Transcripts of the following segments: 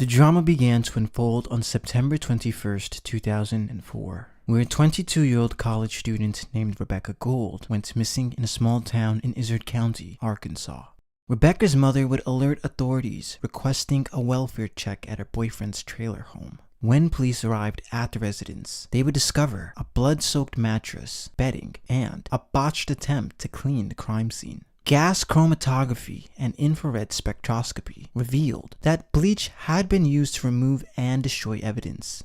The drama began to unfold on September 21st, 2004, where a 22-year-old college student named Rebecca Gold went missing in a small town in Izard County, Arkansas. Rebecca's mother would alert authorities requesting a welfare check at her boyfriend's trailer home. When police arrived at the residence, they would discover a blood-soaked mattress, bedding, and a botched attempt to clean the crime scene. Gas chromatography and infrared spectroscopy revealed that bleach had been used to remove and destroy evidence.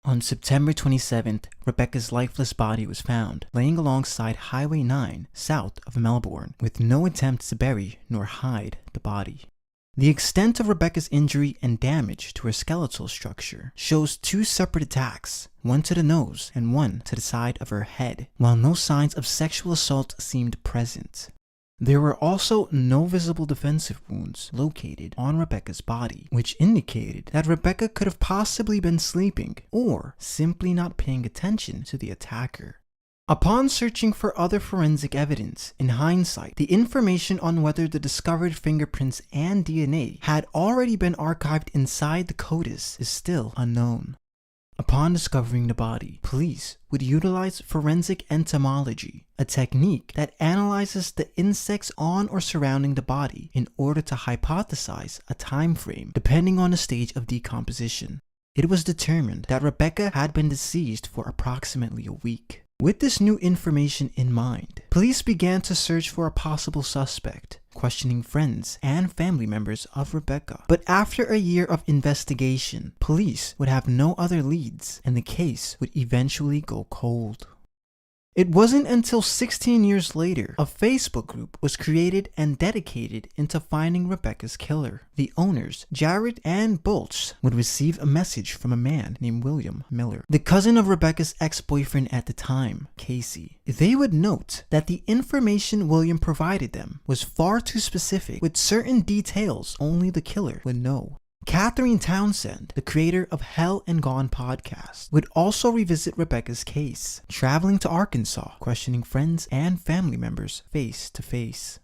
On September 27th, Rebecca's lifeless body was found, laying alongside Highway 9 south of Melbourne, with no attempt to bury nor hide the body. The extent of Rebecca's injury and damage to her skeletal structure shows two separate attacks, one to the nose and one to the side of her head, while no signs of sexual assault seemed present. There were also no visible defensive wounds located on Rebecca's body, which indicated that Rebecca could have possibly been sleeping or simply not paying attention to the attacker. Upon searching for other forensic evidence, in hindsight, the information on whether the discovered fingerprints and DNA had already been archived inside the CODIS is still unknown. Upon discovering the body, police would utilize forensic entomology, a technique that analyzes the insects on or surrounding the body in order to hypothesize a time frame depending on the stage of decomposition. It was determined that Rebecca had been deceased for approximately a week. With this new information in mind, police began to search for a possible suspect, questioning friends and family members of Rebecca. But after a year of investigation, police would have no other leads, and the case would eventually go cold. It wasn't until 16 years later, a Facebook group was created and dedicated into finding Rebecca's killer. The owners, Jared and Bolch, would receive a message from a man named William Miller, the cousin of Rebecca's ex-boyfriend at the time, Casey. They would note that the information William provided them was far too specific, with certain details only the killer would know. Catherine Townsend, the creator of Hell and Gone podcast, would also revisit Rebecca's case, traveling to Arkansas, questioning friends and family members face to face.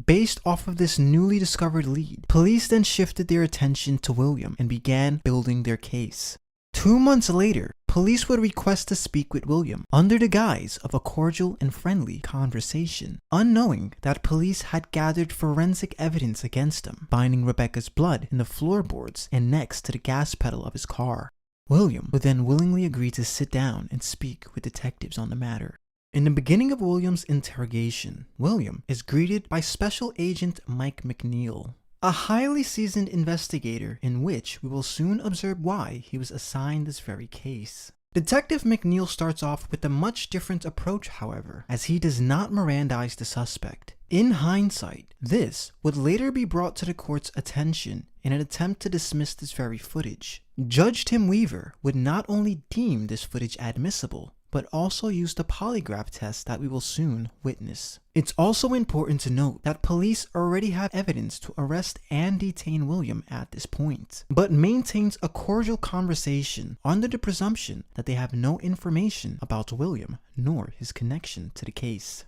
Based off of this newly discovered lead, police then shifted their attention to William and began building their case. 2 months later, police would request to speak with William under the guise of a cordial and friendly conversation, unknowing that police had gathered forensic evidence against him, finding Rebecca's blood in the floorboards and next to the gas pedal of his car. William would then willingly agree to sit down and speak with detectives on the matter. In the beginning of William's interrogation, William is greeted by Special Agent Mike McNeil, a highly seasoned investigator in which we will soon observe why he was assigned this very case. Detective McNeil starts off with a much different approach, however, as he does not Mirandize the suspect. In hindsight, this would later be brought to the court's attention in an attempt to dismiss this very footage. Judge Tim Weaver would not only deem this footage admissible, but also use the polygraph test that we will soon witness. It's also important to note that police already have evidence to arrest and detain William at this point, but maintains a cordial conversation under the presumption that they have no information about William nor his connection to the case.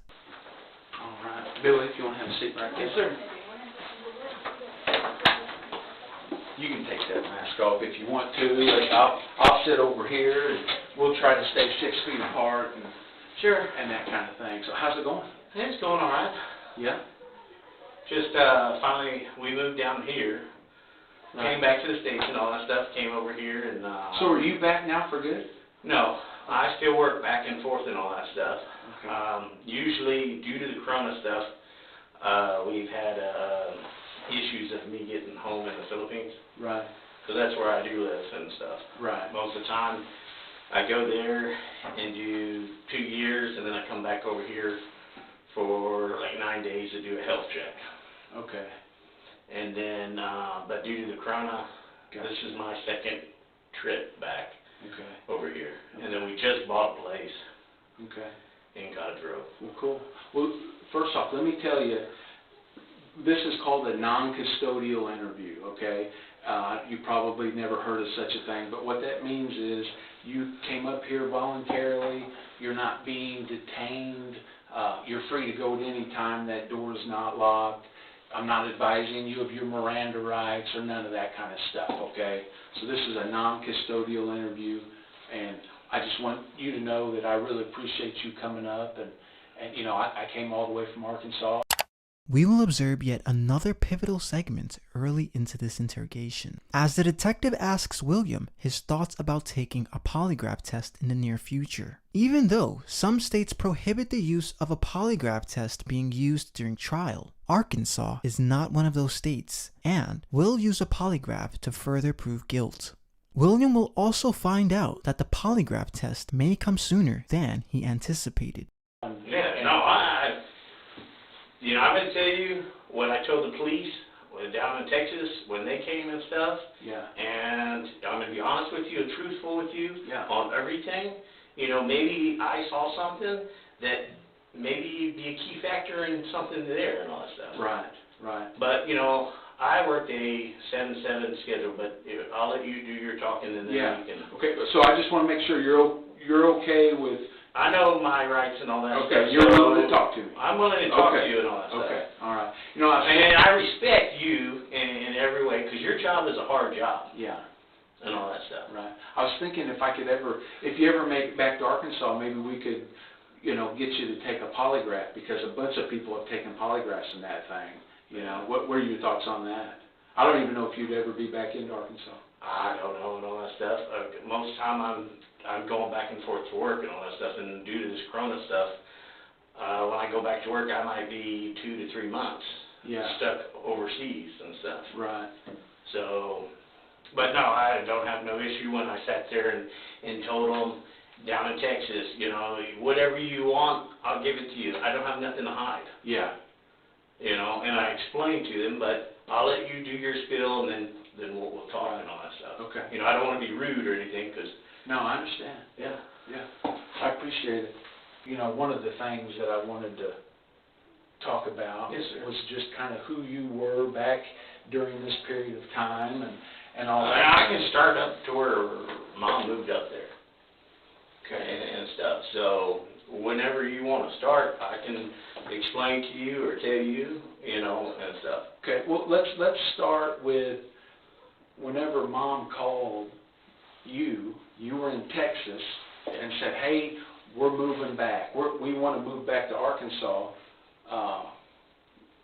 Alright, Billy, if you want to have a seat right there. Yes, sir. You can take that mask off if you want to. I'll sit over here and we'll try to stay 6 feet apart and Sure. and that kind of thing. So how's it going? It's going all right. Yeah? Just finally we moved down here. Came back to the station, all that stuff, came over here and So are you back now for good? No, I still work back and forth and all that stuff. Okay. Usually due to the corona stuff, we've had issues of me getting home in the Philippines. Right. So that's where I do live and stuff. Right. Most of the time I go there and do 2 years and then I come back over here for like 9 days to do a health check. Okay. And then, but due to the corona, Gotcha. this is my second trip back Okay. over here. And then we just bought a place Okay. in Cottrell. Well, cool. Well, first off, let me tell you, this is called a non-custodial interview, okay? You probably never heard of such a thing, but what that means is you came up here voluntarily, you're not being detained, you're free to go at any time, that door is not locked, I'm not advising you of your Miranda rights or none of that kind of stuff, okay? So this is a non-custodial interview, and I just want you to know that I really appreciate you coming up, and you know, I came all the way from Arkansas. We will observe yet another pivotal segment early into this interrogation, as the detective asks William his thoughts about taking a polygraph test in the near future. Even though some states prohibit the use of a polygraph test being used during trial, Arkansas is not one of those states, and will use a polygraph to further prove guilt. William will also find out that the polygraph test may come sooner than he anticipated. Yeah, no, you know, I'm going to tell you what I told the police down in Texas when they came and stuff. Yeah. And I'm going to be honest with you and truthful with you on everything. You know, maybe I saw something that maybe be a key factor in something there and all that stuff. Right, right. But, you know, I worked a 7-7 schedule, but I'll let you do your talking and then you can... Okay, so I just want to make sure you're okay with... I know my rights and all that stuff. Okay, you're willing to talk to me. I'm willing to talk to you and all that stuff. Okay, all right. You know, and I respect you in every way, because your job is a hard job. Yeah. And all that stuff. Right. I was thinking if you ever make it back to Arkansas, maybe we could, you know, get you to take a polygraph, because a bunch of people have taken polygraphs in that thing. You know, what are your thoughts on that? I don't even know if you'd ever be back into Arkansas. I don't know and all that stuff. Most of the time I'm going back and forth to work and all that stuff, and due to this Corona stuff, when I go back to work, I might be 2 to 3 months stuck overseas and stuff. Right. So, but no, I don't have no issue when I sat there and told them down in Texas, you know, whatever you want, I'll give it to you. I don't have nothing to hide. Yeah. You know, and I explained to them, but I'll let you do your spiel, and then we'll talk and all that stuff. Okay. You know, I don't want to be rude or anything, because... No, I understand. Yeah. I appreciate it. You know, one of the things that I wanted to talk about was just kind of who you were back during this period of time and all that. I can start up to where Mom moved up there. Okay. And stuff. So whenever you want to start, I can explain to you or tell you, you know, and stuff. Okay. Well, let's start with whenever Mom called you were in Texas and said, "Hey, we're moving back. We want to move back to Arkansas.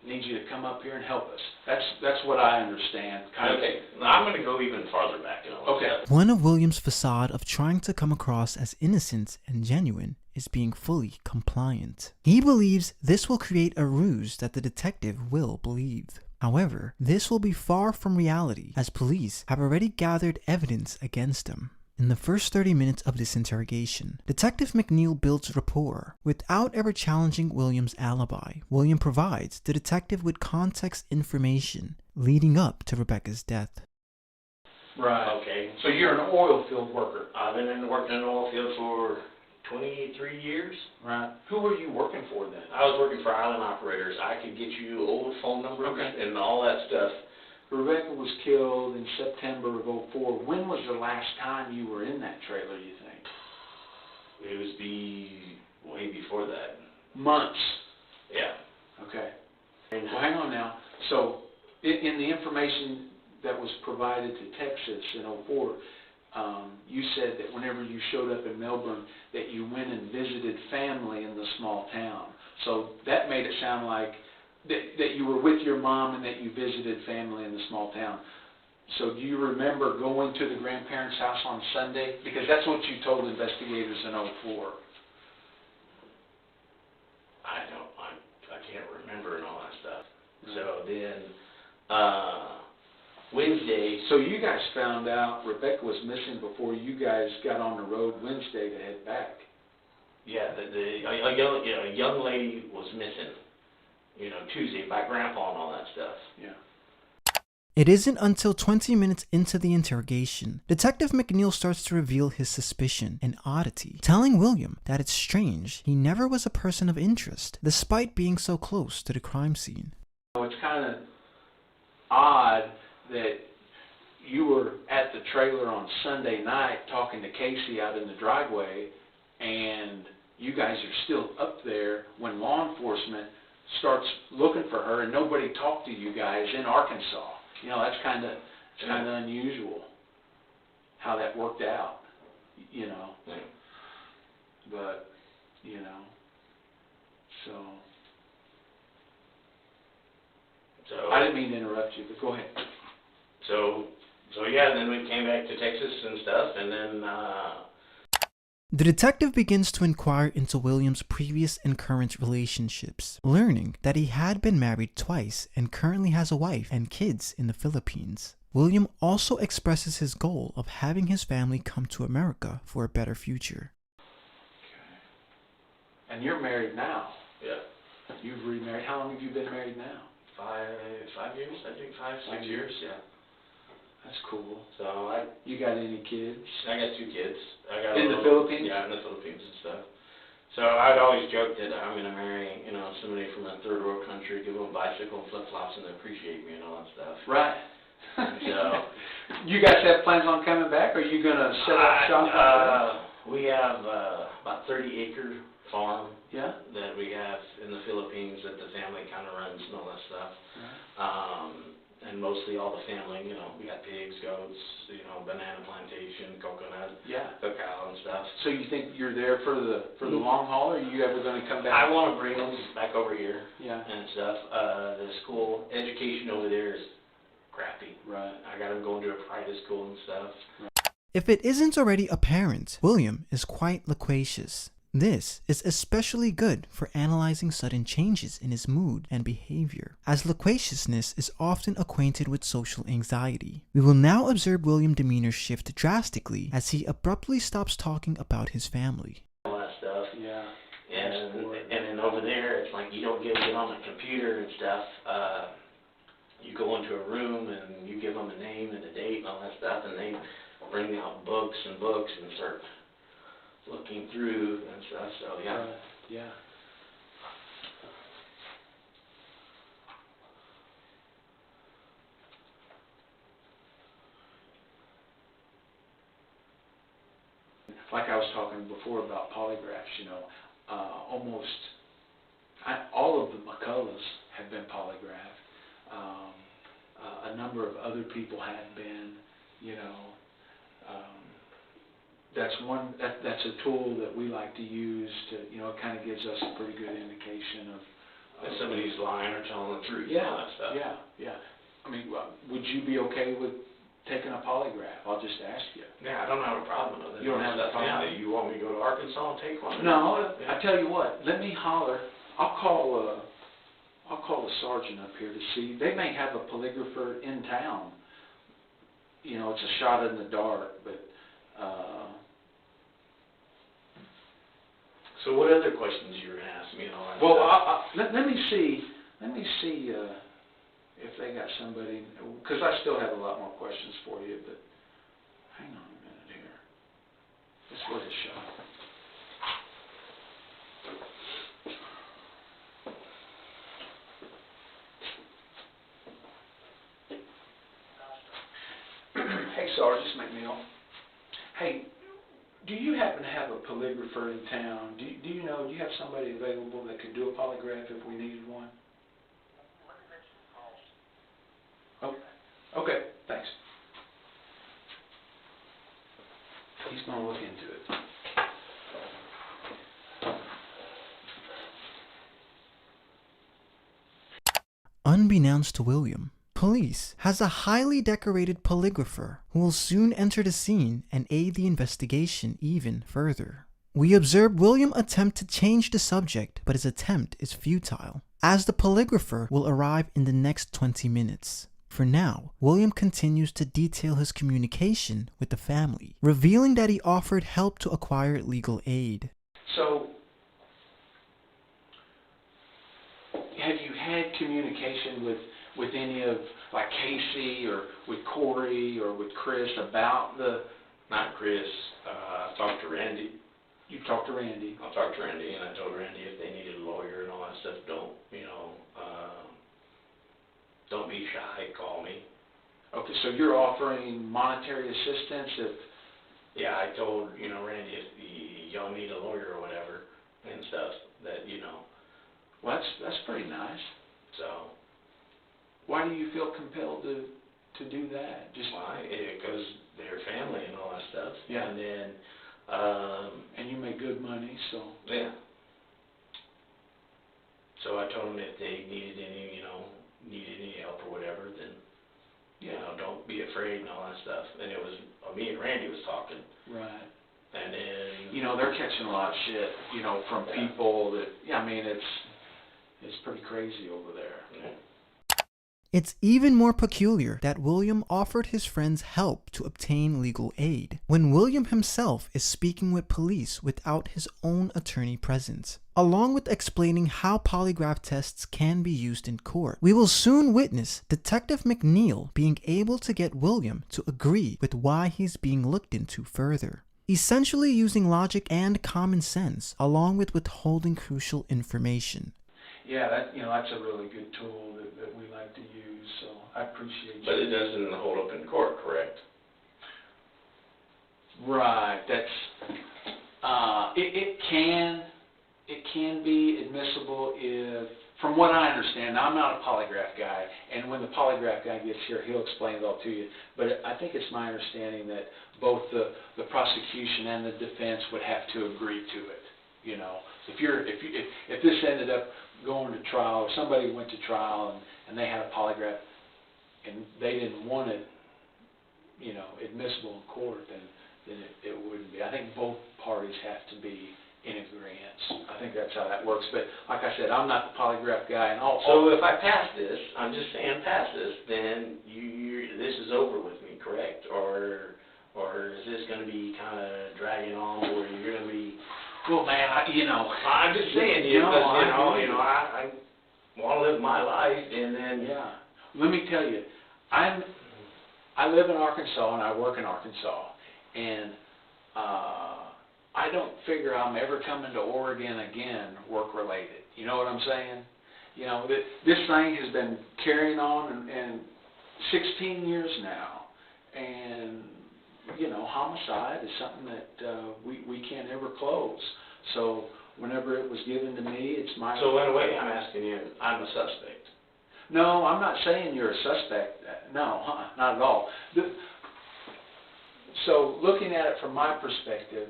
Need you to come up here and help us." That's what I understand. Okay. I'm going to go even farther back. You know, okay. One of William's facade of trying to come across as innocent and genuine is being fully compliant. He believes this will create a ruse that the detective will believe. However, this will be far from reality, as police have already gathered evidence against him. In the first 30 minutes of this interrogation, Detective McNeil builds rapport without ever challenging William's alibi. William provides the detective with context information leading up to Rebecca's death. Right. Okay. So you're an oil field worker. I've been working in the oil field for 23 years. Right. Who were you working for then? I was working for island operators. I could get you old phone numbers and all that stuff. Rebecca was killed in September of '04. When was the last time you were in that trailer, you think? It was way before that. Months. Yeah. Okay. Well, hang on now. So, in the information that was provided to Texas in '04, you said that whenever you showed up in Melbourne, that you went and visited family in the small town. So that made it sound like that you were with your mom and that you visited family in the small town. So do you remember going to the grandparents' house on Sunday? Because that's what you told investigators in '04. I can't remember and all that stuff. So then, Wednesday. So you guys found out Rebecca was missing before you guys got on the road Wednesday to head back. Yeah, a young lady was missing. You know, Tuesday by Grandpa and all that stuff. Yeah. It isn't until 20 minutes into the interrogation, Detective McNeil starts to reveal his suspicion and oddity, telling William that it's strange he never was a person of interest, despite being so close to the crime scene. It's kind of odd that you were at the trailer on Sunday night talking to Casey out in the driveway, and you guys are still up there when law enforcement starts looking for her, and nobody talked to you guys in Arkansas. You know, that's kind of unusual how that worked out. You know, but you know, so I didn't mean to interrupt you, but go ahead. So yeah, then we came back to Texas and stuff, and then. The detective begins to inquire into William's previous and current relationships, learning that he had been married twice and currently has a wife and kids in the Philippines. William also expresses his goal of having his family come to America for a better future. Okay. And you're married now? Yeah. You've remarried. How long have you been married now? 5 years, I think. 5, 6 years, yeah. That's cool. So you got any kids? I got 2 kids. In the Philippines? Yeah, in the Philippines and stuff. So I'd always joke that I'm going to marry, you know, somebody from a third world country, give them a bicycle and flip-flops, and they appreciate me and all that stuff. Right. So you guys have plans on coming back, or are you going to set up shop? We have about 30-acre farm that we have in the Philippines that the family kind of runs and all that stuff. Right. And mostly all the family, you know, we got pigs, goats, you know, banana plantation, coconut, cacao and stuff. So you think you're there for the long haul, or are you ever going to come back? I want to bring them back over here and stuff. The school education over there is crappy. Right. I got them going to a private school and stuff. Right. If it isn't already apparent, William is quite loquacious. This is especially good for analyzing sudden changes in his mood and behavior, as loquaciousness is often acquainted with social anxiety. We will now observe William's demeanor shift drastically as he abruptly stops talking about his family. All that stuff. Yeah. And then over there, it's like you don't get on the computer and stuff. You go into a room and you give them a name and a date and all that stuff, and they bring out books and start looking through and stuff, so yeah. Yeah. Like I was talking before about polygraphs, you know, almost all of the McCulloughs have been polygraphed. A number of other people have been, you know. That's a tool that we like to use to, you know, it kind of gives us a pretty good indication of if somebody's lying or telling the truth. Yeah, all that stuff. yeah. I mean, would you be okay with taking a polygraph? I'll just ask you. Yeah, I don't have a problem with it. You don't have a problem? Yeah, you want me to go to Arkansas and take one? No, I tell you what. Let me holler. I'll call the sergeant up here to see. They may have a polygrapher in town. You know, it's a shot in the dark, but. So what other questions you were going to ask me? Well, let me see if they got somebody, because I still have a lot more questions for you, but hang on a minute here. This was a shot. Hey, Sergeant McNeil. Hey, do you happen to have a polygrapher in town? Do you know, do you have somebody available that could do a polygraph if we needed one? Oh, okay, thanks. He's going to look into it. Unbeknownst to William, police has a highly decorated polygrapher who will soon enter the scene and aid the investigation even further. We observe William attempt to change the subject, but his attempt is futile, as the polygrapher will arrive in the next 20 minutes. For now, William continues to detail his communication with the family, revealing that he offered help to acquire legal aid. So, have you had communication with any of, like Casey or with Corey or with Chris about the... Not Chris. I talked to Randy. You talked to Randy? I talked to Randy, and I told Randy if they needed a lawyer and all that stuff, don't be shy, call me. Okay, so you're offering monetary assistance if... Yeah, I told, Randy, if y'all need a lawyer or whatever and stuff, that, Well, that's pretty nice. So, Why do you feel compelled to do that? Just why? Because they're family and all that stuff. Yeah. And then, and you make good money, so. yeah. So I told them if they needed any help or whatever, then, don't be afraid and all that stuff. And it was, me and Randy was talking. Right. And then, They're catching a lot of shit, from people that, it's pretty crazy over there. yeah. It's even more peculiar that William offered his friends help to obtain legal aid, when William himself is speaking with police without his own attorney present. Along with explaining how polygraph tests can be used in court, we will soon witness Detective McNeil being able to get William to agree with why he's being looked into further, essentially using logic and common sense, along with withholding crucial information. Yeah, that's a really good tool that we like to use, so I appreciate you. But it doesn't hold up in court, correct? Right, that's, it can be admissible if, from what I understand, now I'm not a polygraph guy, and when the polygraph guy gets here, he'll explain it all to you, but I think it's my understanding that both the prosecution and the defense would have to agree to it, If this ended up going to trial, or somebody went to trial and they had a polygraph and they didn't want it, admissible in court, then it wouldn't be. I think both parties have to be in agreement. I think that's how that works. But like I said, I'm not the polygraph guy, and So if I pass this, I'm just saying pass this, then this is over with me, correct? Or is this going to be kind of dragging on where you're going to be? Well, man, I'm just saying, I want to live my life, and then. Yeah. Let me tell you, I live in Arkansas and I work in Arkansas, and I don't figure I'm ever coming to Oregon again work-related. You know what I'm saying? This thing has been carrying on and 16 years now, and homicide is something that we can't ever close. So whenever it was given to me, it's my... So in a way, I'm asking you, I'm a suspect. No, I'm not saying you're a suspect. No, not at all. So looking at it from my perspective,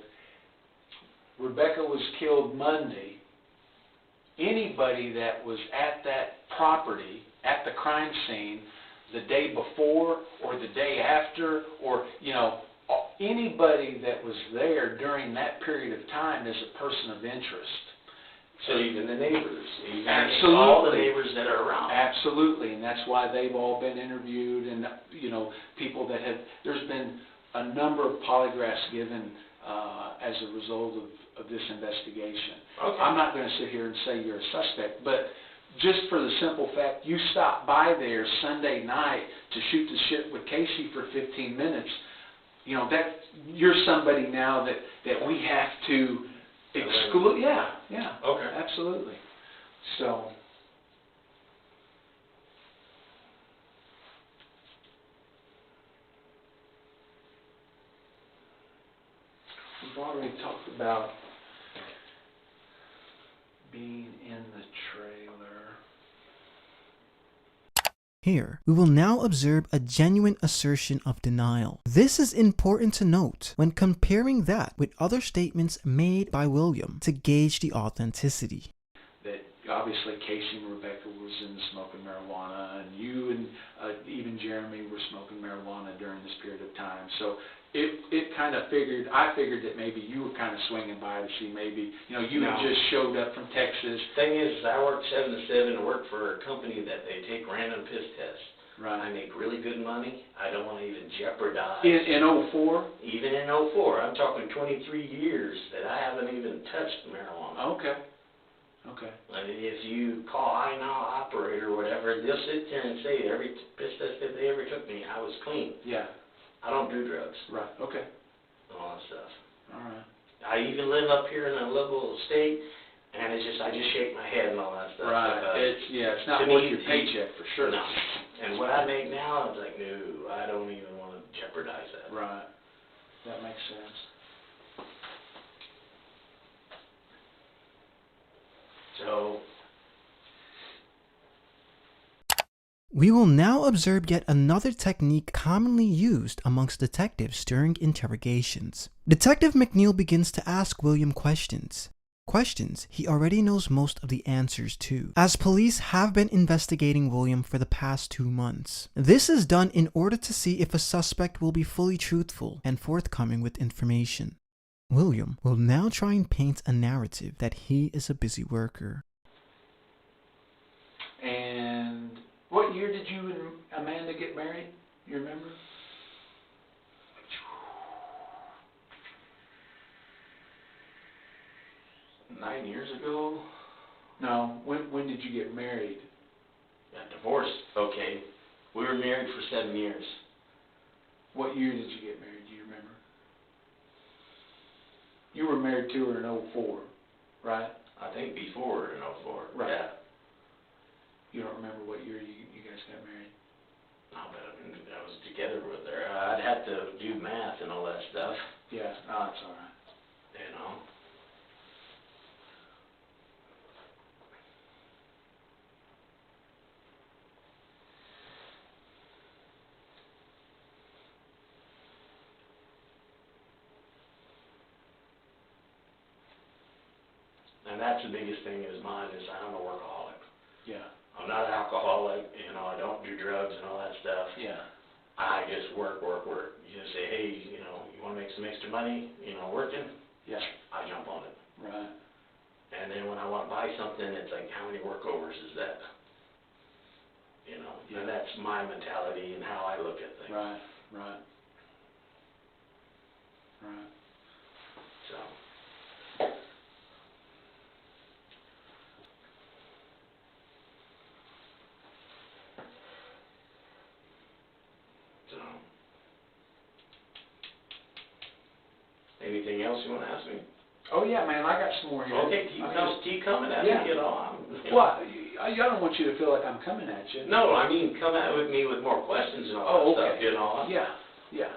Rebecca was killed Monday. Anybody that was at that property, at the crime scene, the day before or the day after, or, anybody that was there during that period of time is a person of interest. So even the neighbors, Absolutely. All the neighbors that are around. Absolutely, and that's why they've all been interviewed, and people that have. There's been a number of polygraphs given as a result of this investigation. Okay. I'm not going to sit here and say you're a suspect, but just for the simple fact you stopped by there Sunday night to shoot the shit with Casey for 15 minutes, that you're somebody now that we have to exclude. Yeah. Okay. Absolutely. So. We've already talked about being in the trailer. Here, we will now observe a genuine assertion of denial. This is important to note when comparing that with other statements made by William to gauge the authenticity. That obviously Casey and Rebecca was in smoking marijuana, and you and even Jeremy were smoking marijuana during this period of time. So it kind of I figured that maybe you were kind of swinging by to see maybe, you had just showed up from Texas. Thing is, I work 7 to 7 and work for a company that they take random piss tests. Right. I make really good money. I don't want to even jeopardize. In 04? Even in 04. I'm talking 23 years that I haven't even touched marijuana. Okay. And if you call I-Now operator or whatever, they'll sit there and say every piss test that they ever took me, I was clean. Yeah. I don't do drugs. Right. Okay. And all that stuff. All right. I even live up here in a little state, and I just shake my head and all that stuff. Right. It's not to worth me, your paycheck for sure. No. And what I make now, I'm like, no, I don't even want to jeopardize that. Right. That makes sense. So, We will now observe yet another technique commonly used amongst detectives during interrogations. Detective McNeil begins to ask William questions. Questions he already knows most of the answers to, as police have been investigating William for the past 2 months. This is done in order to see if a suspect will be fully truthful and forthcoming with information. William will now try and paint a narrative that he is a busy worker. And what year did you and Amanda get married? You remember? 9 years ago. No. When did you get married? Got divorced. Okay. We were married for 7 years. What year did you get married? Do you remember? You were married to her in 04, right? I think before in 04. Right. Yeah. You don't remember what year you guys got married? No, but I was together with her. I'd have to do math and all that stuff. Yeah. No, that's all right. You know. And that's the biggest thing is mine is I'm a workaholic. Yeah. I'm not an alcoholic, you know, I don't do drugs and all that stuff. Yeah. I just work. You just say, hey, you know, you want to make some extra money, you know, working? Yeah. I jump on it. Right. And then when I want to buy something, it's like, how many workovers is that? You know, Yeah. and that's my mentality and how I look at things. Right. Right. Right. So. Anything else you want to ask me? Oh yeah, man, I got some more here. Okay, keep coming at Yeah. me, you know. Well, I don't want you to feel like I'm coming at you. No, I mean, come at with me with more questions and all that stuff, you know. Yeah, yeah.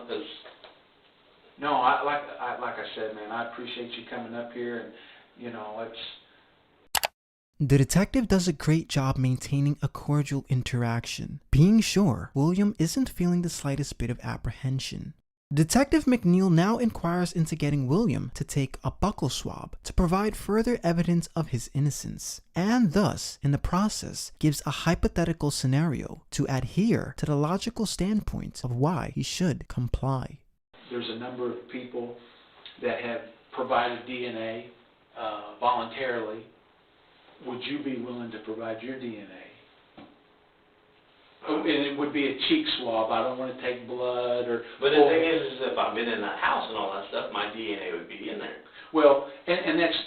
'Cause No, like I said, man, I appreciate you coming up here, and you know, it's. The detective does a great job maintaining a cordial interaction, being sure William isn't feeling the slightest bit of apprehension. Detective McNeil now inquires into getting William to take a buccal swab to provide further evidence of his innocence, and thus, in the process, gives a hypothetical scenario to adhere to the logical standpoint of why he should comply. There's a number of people that have provided DNA voluntarily. Would you be willing to provide your DNA? And it would be a cheek swab. I don't want to take blood or. But the thing is if I've been in that house and all that stuff, my DNA would be in there. Well, and that's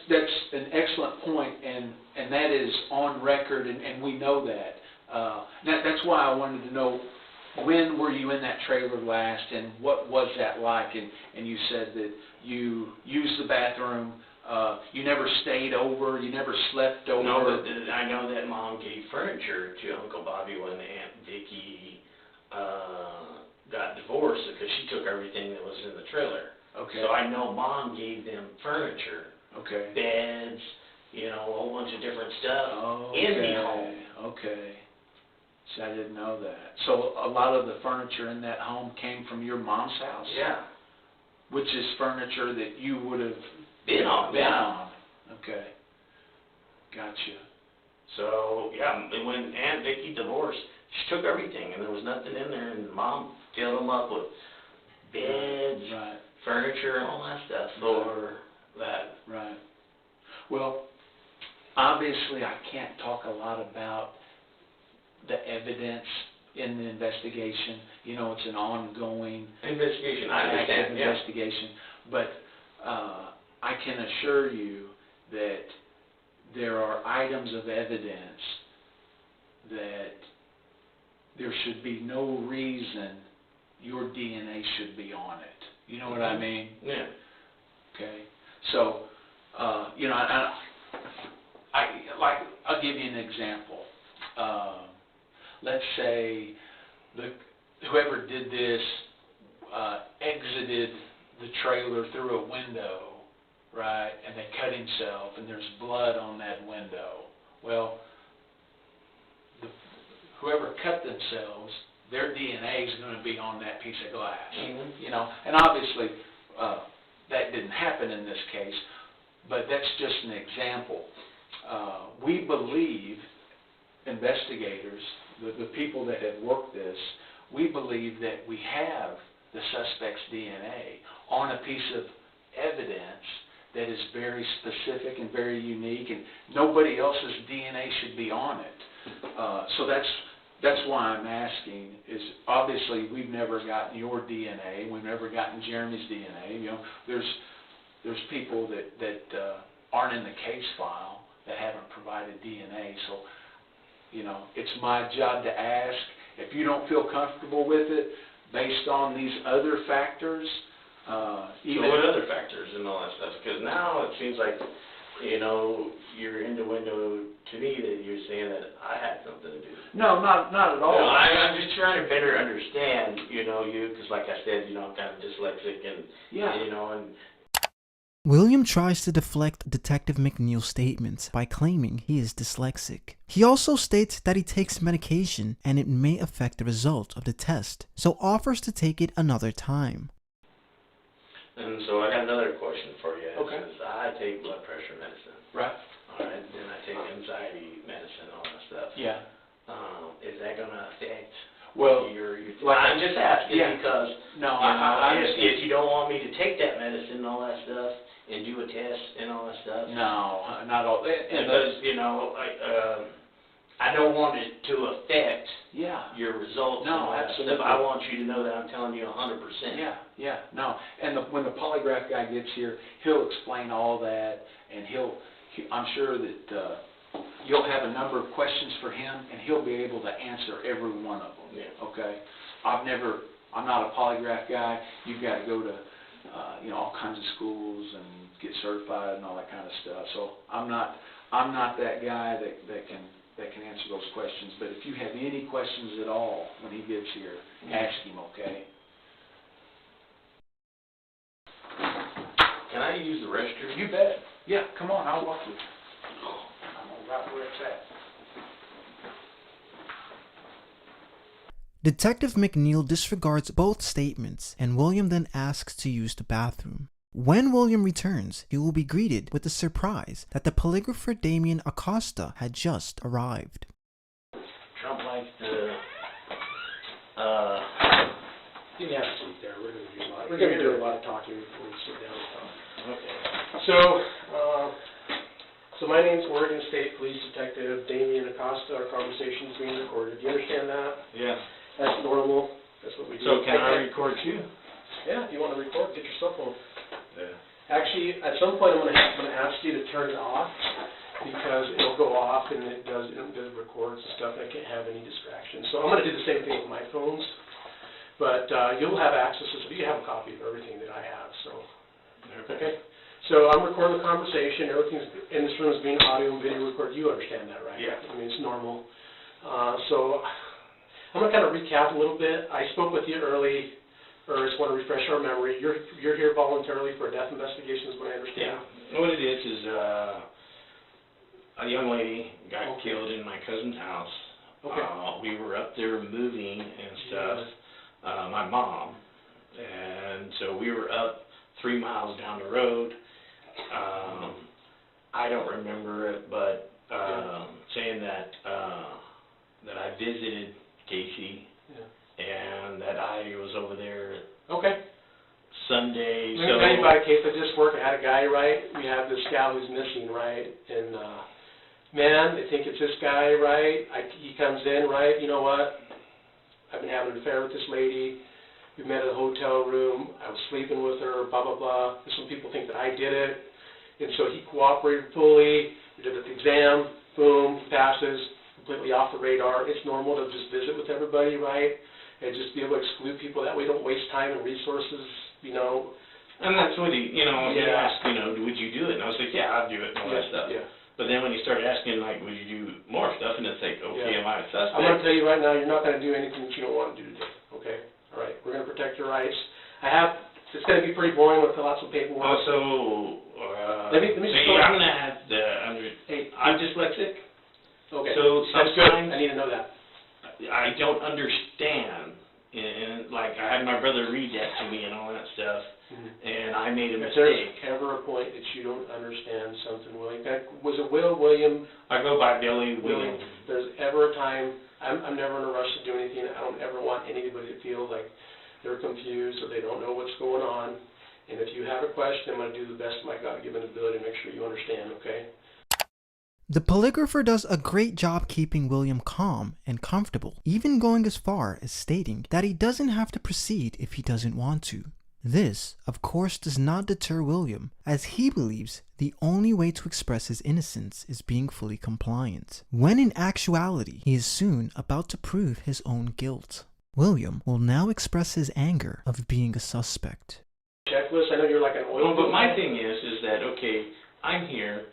an excellent point, and that is on record, and we know that. That's why I wanted to know, when were you in that trailer last, and what was that like? And you said that you used the bathroom. You never stayed over. You never slept over. No, but I know that Mom gave furniture to Uncle Bobby when Aunt Vicky got divorced because she took everything that was in the trailer. Okay. So I know Mom gave them furniture. Okay. Beds, you know, a whole bunch of different stuff Okay. in the home. Okay. See, I didn't know that. So a lot of the furniture in that home came from your mom's house? Yeah. Which is furniture that you would have Been on. Okay. Gotcha. So, yeah, and when Aunt Vicky divorced, she took everything, and there was nothing in there, and Mom filled them up with beds, Right. furniture, and all that stuff for that. Right. Well, obviously I can't talk a lot about the evidence in the investigation. You know, it's an ongoing Investigation, I active understand, yeah. investigation. But I can assure you that there are items of evidence that there should be no reason your DNA should be on it. You know what I mean? Yeah. Okay. So, you know, I'll give you an example. Let's say whoever did this exited the trailer through a window, right, and they cut himself, and there's blood on that window. Well, whoever cut themselves, their DNA is going to be on that piece of glass. You know, and obviously that didn't happen in this case, but that's just an example. We believe, investigators, the people that have worked this, we believe that we have the suspect's DNA on a piece of evidence that is very specific and very unique, and nobody else's DNA should be on it. So that's why I'm asking, is obviously we've never gotten your DNA, we've never gotten Jeremy's DNA. You know, there's people that aren't in the case file that haven't provided DNA. So, you know, it's my job to ask. If you don't feel comfortable with it, based on these other factors, so what other factors and all that stuff? Because now it seems like, you know, you're innuendo to me that you're saying that I had something to do. No, not at all. No, I'm just trying to better understand, you know, because like I said, you know, I'm kind of dyslexic and, you know, and... William tries to deflect Detective McNeil's statements by claiming he is dyslexic. He also states that he takes medication and it may affect the result of the test, so offers to take it another time. And so I got another question for you. Okay. I take blood pressure medicine. Right. All right. Then I take anxiety medicine, all that stuff. Yeah. Is that going to affect your like I'm just asking because no, if you don't want me to take that medicine and all that stuff and do a test and all that stuff. No, not all. Because, you know, I don't want it to affect your results. No, absolutely. I want you to know that I'm telling you 100%. Yeah, no. And when the polygraph guy gets here, he'll explain all that, and I'm sure that you'll have a number of questions for him, and he'll be able to answer every one of them. Yeah. Okay. I'm not a polygraph guy. You've got to go to you know, all kinds of schools and get certified and all that kind of stuff. So I'm not that guy that can answer those questions. But if you have any questions at all when he gets here, ask him, okay? Can I use the restroom? You bet. Yeah, come on, I'll walk with you. I'm right where it's at. Detective McNeil disregards both statements, and William then asks to use the bathroom. When William returns, he will be greeted with the surprise that the polygrapher Damien Acosta had just arrived. Trump likes to, You can have a seat there. We're going to do a lot of talking before we sit down and talk. okay. So my name's Oregon State Police Detective Damien Acosta. Our conversation is being recorded. Do you understand that? Yeah. That's normal. That's what we do. So can I record you? Yeah, if you want to record, get your cell phone. Yeah. Actually, at some point I'm going to ask you to turn it off because it'll go off and it does records and stuff, and I can't have any distractions. So I'm going to do the same thing with my phones, but you'll have access to, you have a copy of everything that I have. So, okay. So I'm recording the conversation. Everything's in this room is being audio and video recorded. You understand that, right? Yeah. I mean, it's normal. So I'm going to kind of recap a little bit. I spoke with you early. Or just want to refresh our memory. You're here voluntarily for a death investigation, is what I understand. Yeah. What it is a young lady got killed in my cousin's house. Okay. We were up there moving and stuff. My mom, and so we were up 3 miles down the road. I don't remember it, but saying that I visited Casey. Yeah. And that I was over there Okay. Sunday. Let me tell you about a case I just worked. I had a guy, right? We have this gal who's missing, right? And, man, they think it's this guy, right? He comes in, right? You know what? I've been having an affair with this lady. We met at a hotel room. I was sleeping with her, blah, blah, blah. Some people think that I did it. And so he cooperated fully. We did the exam. Boom. He passes. Completely off the radar. It's normal to just visit with everybody, right? And just be able to exclude people. That way don't waste time and resources, you know. And that's what he asked, would you do it? And I was like, yeah, I'll do it and all that stuff. Yeah. But then when he started asking, like, would you do more stuff? And it's like, okay, am I a suspect? I'm going to tell you right now, you're not going to do anything that you don't want to do today, okay? All right, we're going to protect your rights. It's going to be pretty boring with lots of paperwork. Also, let me I'm going to have to, I'm dyslexic. Okay, So that's good. sometimes I need to know that. I don't understand. And like, I had my brother read that to me and all that stuff, and I made a If there's mistake. ever a point that you don't understand something, William, was it William? I go by Billy, William. If there's ever a time, I'm never in a rush to do anything. I don't ever want anybody to feel like they're confused or they don't know what's going on. And if you have a question, I'm going to do the best of my God-given ability to make sure you understand, okay? The polygrapher does a great job keeping William calm and comfortable, even going as far as stating that he doesn't have to proceed if he doesn't want to. This, of course, does not deter William, as he believes the only way to express his innocence is being fully compliant, when in actuality he is soon about to prove his own guilt. William will now express his anger of being a suspect. Checklist, I know you're like an oil. Well, but my thing is that, okay, I'm here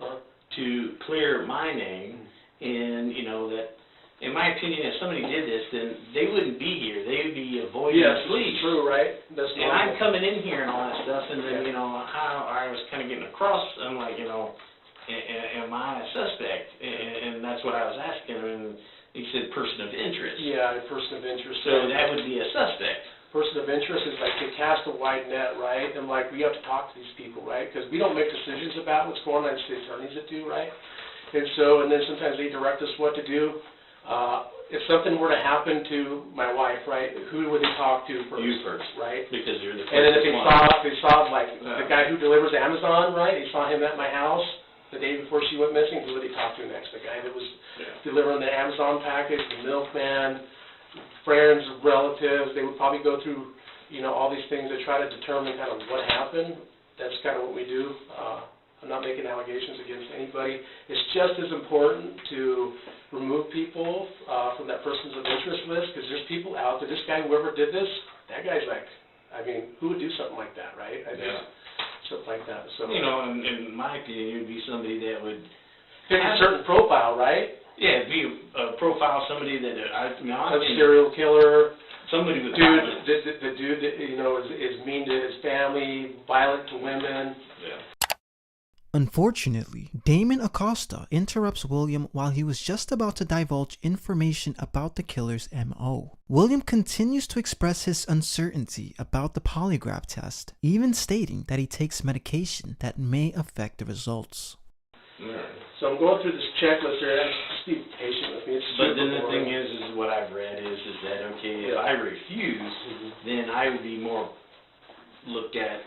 to clear my name, and, you know, that, in my opinion, if somebody did this, then they wouldn't be here. They would be avoiding the police. True, right? That's and I'm coming in here and all that stuff, and then, you know, how I was kind of getting across, I'm like, you know, am I a suspect? And that's what I was asking him, and he said person of interest. Yeah, a person of interest. So that would be a suspect. Person of interest is like they cast a wide net, right? And like we have to talk to these people, right? Because we don't make decisions about what's going on. It's the attorneys that do, right? And so, and then sometimes they direct us what to do. If something were to happen to my wife, right, who would they talk to first? You first, right? Because you're the first. And then if they saw like the guy who delivers Amazon, right? They saw him at my house the day before she went missing. Who would they talk to next? The guy that was delivering the Amazon package, the milkman, friends, relatives. They would probably go through, you know, all these things to try to determine kind of what happened. That's kind of what we do. I'm not making allegations against anybody. It's just as important to remove people from that persons of interest list, because there's people out there. This guy, whoever did this, that guy's like, I mean, who would do something like that, right? Something like that. So, you know, in my opinion, you'd be somebody that would pick a certain profile, right? Yeah, be a profile, somebody that a serial killer. Somebody with the dude that, you know, is mean to his family, violent to women. Yeah. Unfortunately, Damon Acosta interrupts William while he was just about to divulge information about the killer's MO. William continues to express his uncertainty about the polygraph test, even stating that he takes medication that may affect the results. So I'm going through this checklist here. Just be patient with me. But then the thing is what I've read is that, okay, if I refuse, then I would be more looked at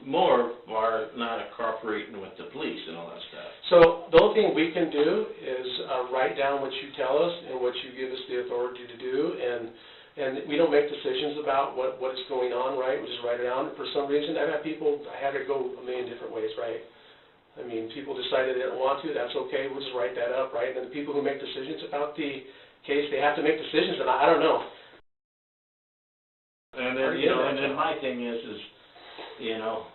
more for not cooperating with the police and all that stuff. So the only thing we can do is write down what you tell us and what you give us the authority to do, and we don't make decisions about what is going on, right? We just write it down. For some reason, I've had people, I had to go a million different ways, right? I mean, people decided they don't want to, that's okay, we'll just write that up, right? And then the people who make decisions about the case, they have to make decisions, and I don't know. And then, you know, and then my thing is, you know,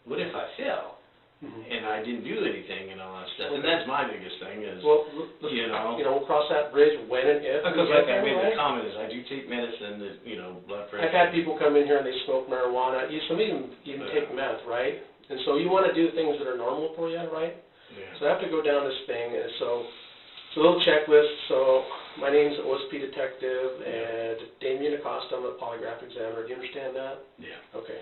what if I fail? And I didn't do anything and all that stuff. And that's my biggest thing is, well, you know, we'll cross that bridge when and if. Because like I made the comment is I do take medicine that, you know, blood pressure. I've had people come in here and they smoke marijuana. Some of them even take meth, right? And so you want to do things that are normal for you, right? Yeah. So I have to go down this thing, and so it's a little checklist. So my name's OSP Detective, and Damien Acosta, I'm a polygraph examiner. Do you understand that? Yeah. Okay.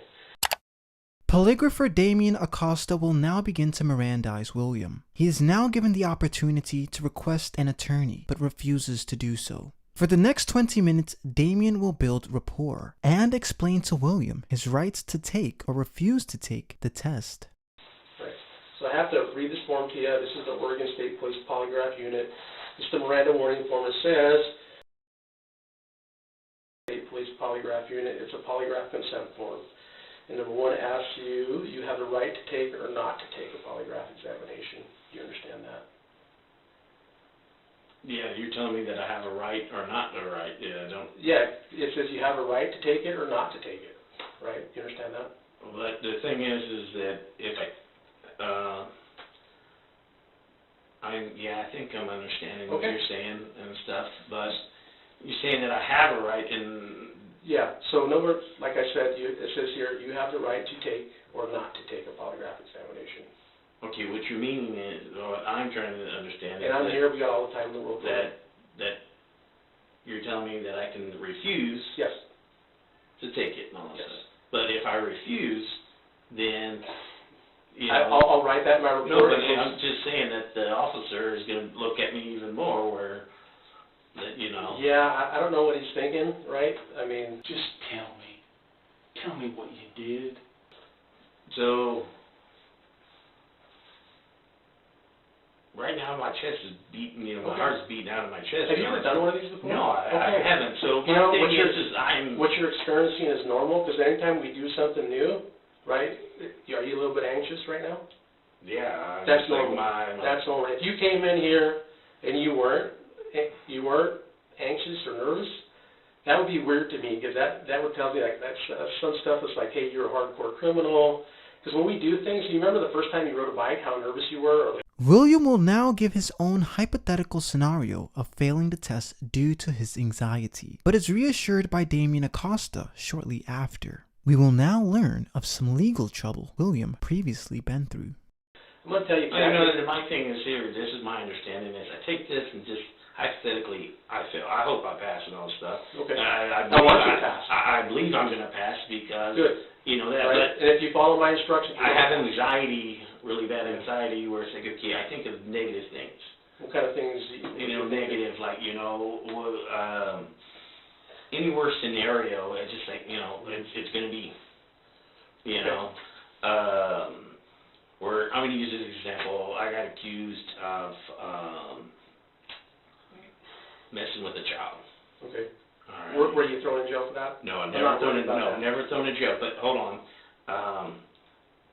Polygrapher Damien Acosta will now begin to Mirandize William. He is now given the opportunity to request an attorney, but refuses to do so. For the next 20 minutes, Damien will build rapport and explain to William his rights to take or refuse to take the test. Right. So I have to read this form to you. This is the Oregon State Police Polygraph Unit. It's the Miranda warning form. It says, State Police Polygraph Unit, it's a polygraph consent form. And number one asks you, you have the right to take or not to take a polygraph examination. Do you understand that? Yeah, you're telling me that I have a right or not a right. Yeah, I don't. Yeah, it says you have a right to take it or not to take it. Right? You understand that? But the thing is that if I think I'm understanding what you're saying and stuff, but you're saying that I have a right and. Yeah, so like I said, it says here, you have the right to take or not to take a polygraph examination. Okay, what you're meaning is, what I'm trying to understand and I'm here, we got all the time in the world. That you're telling me that I can refuse Yes. to take it and all that Yes. stuff. But if I refuse, then, I'll write that in my report. No, but I'm just saying that the officer is going to look at me even more where, Yeah, I don't know what he's thinking, right? I mean... Just tell me what you did. So, right now my chest is beating, my heart's beating out of my chest. Have you ever done one of these before? No, I haven't. So, what you're experiencing is normal, because anytime we do something new, right, are you a little bit anxious right now? Yeah. That's normal. That's normal. If you came in here and you weren't anxious or nervous, that would be weird to me, because that would tell me like that's some stuff that's like, hey, you're a hardcore criminal. Because when we do things, you remember the first time you rode a bike, how nervous you were? William will now give his own hypothetical scenario of failing the test due to his anxiety, but is reassured by Damien Acosta shortly after. We will now learn of some legal trouble William previously been through. I'm going to tell you, my thing is here, this is my understanding, is I take this and just hypothetically, I fail. I hope I pass and all this stuff. Okay. I want you to pass. I believe I'm going to pass because, Good. That. Right. But and if you follow my instructions, I have anxiety, really bad anxiety, where it's like, okay, I think of negative things. What kind of things? Negative, like, any worse scenario, it's just like, it's going to be, where, I'm going to use this example. I got accused of messing with a child. Okay. All right. Were you thrown in jail for that? No, never thrown in jail, but hold on.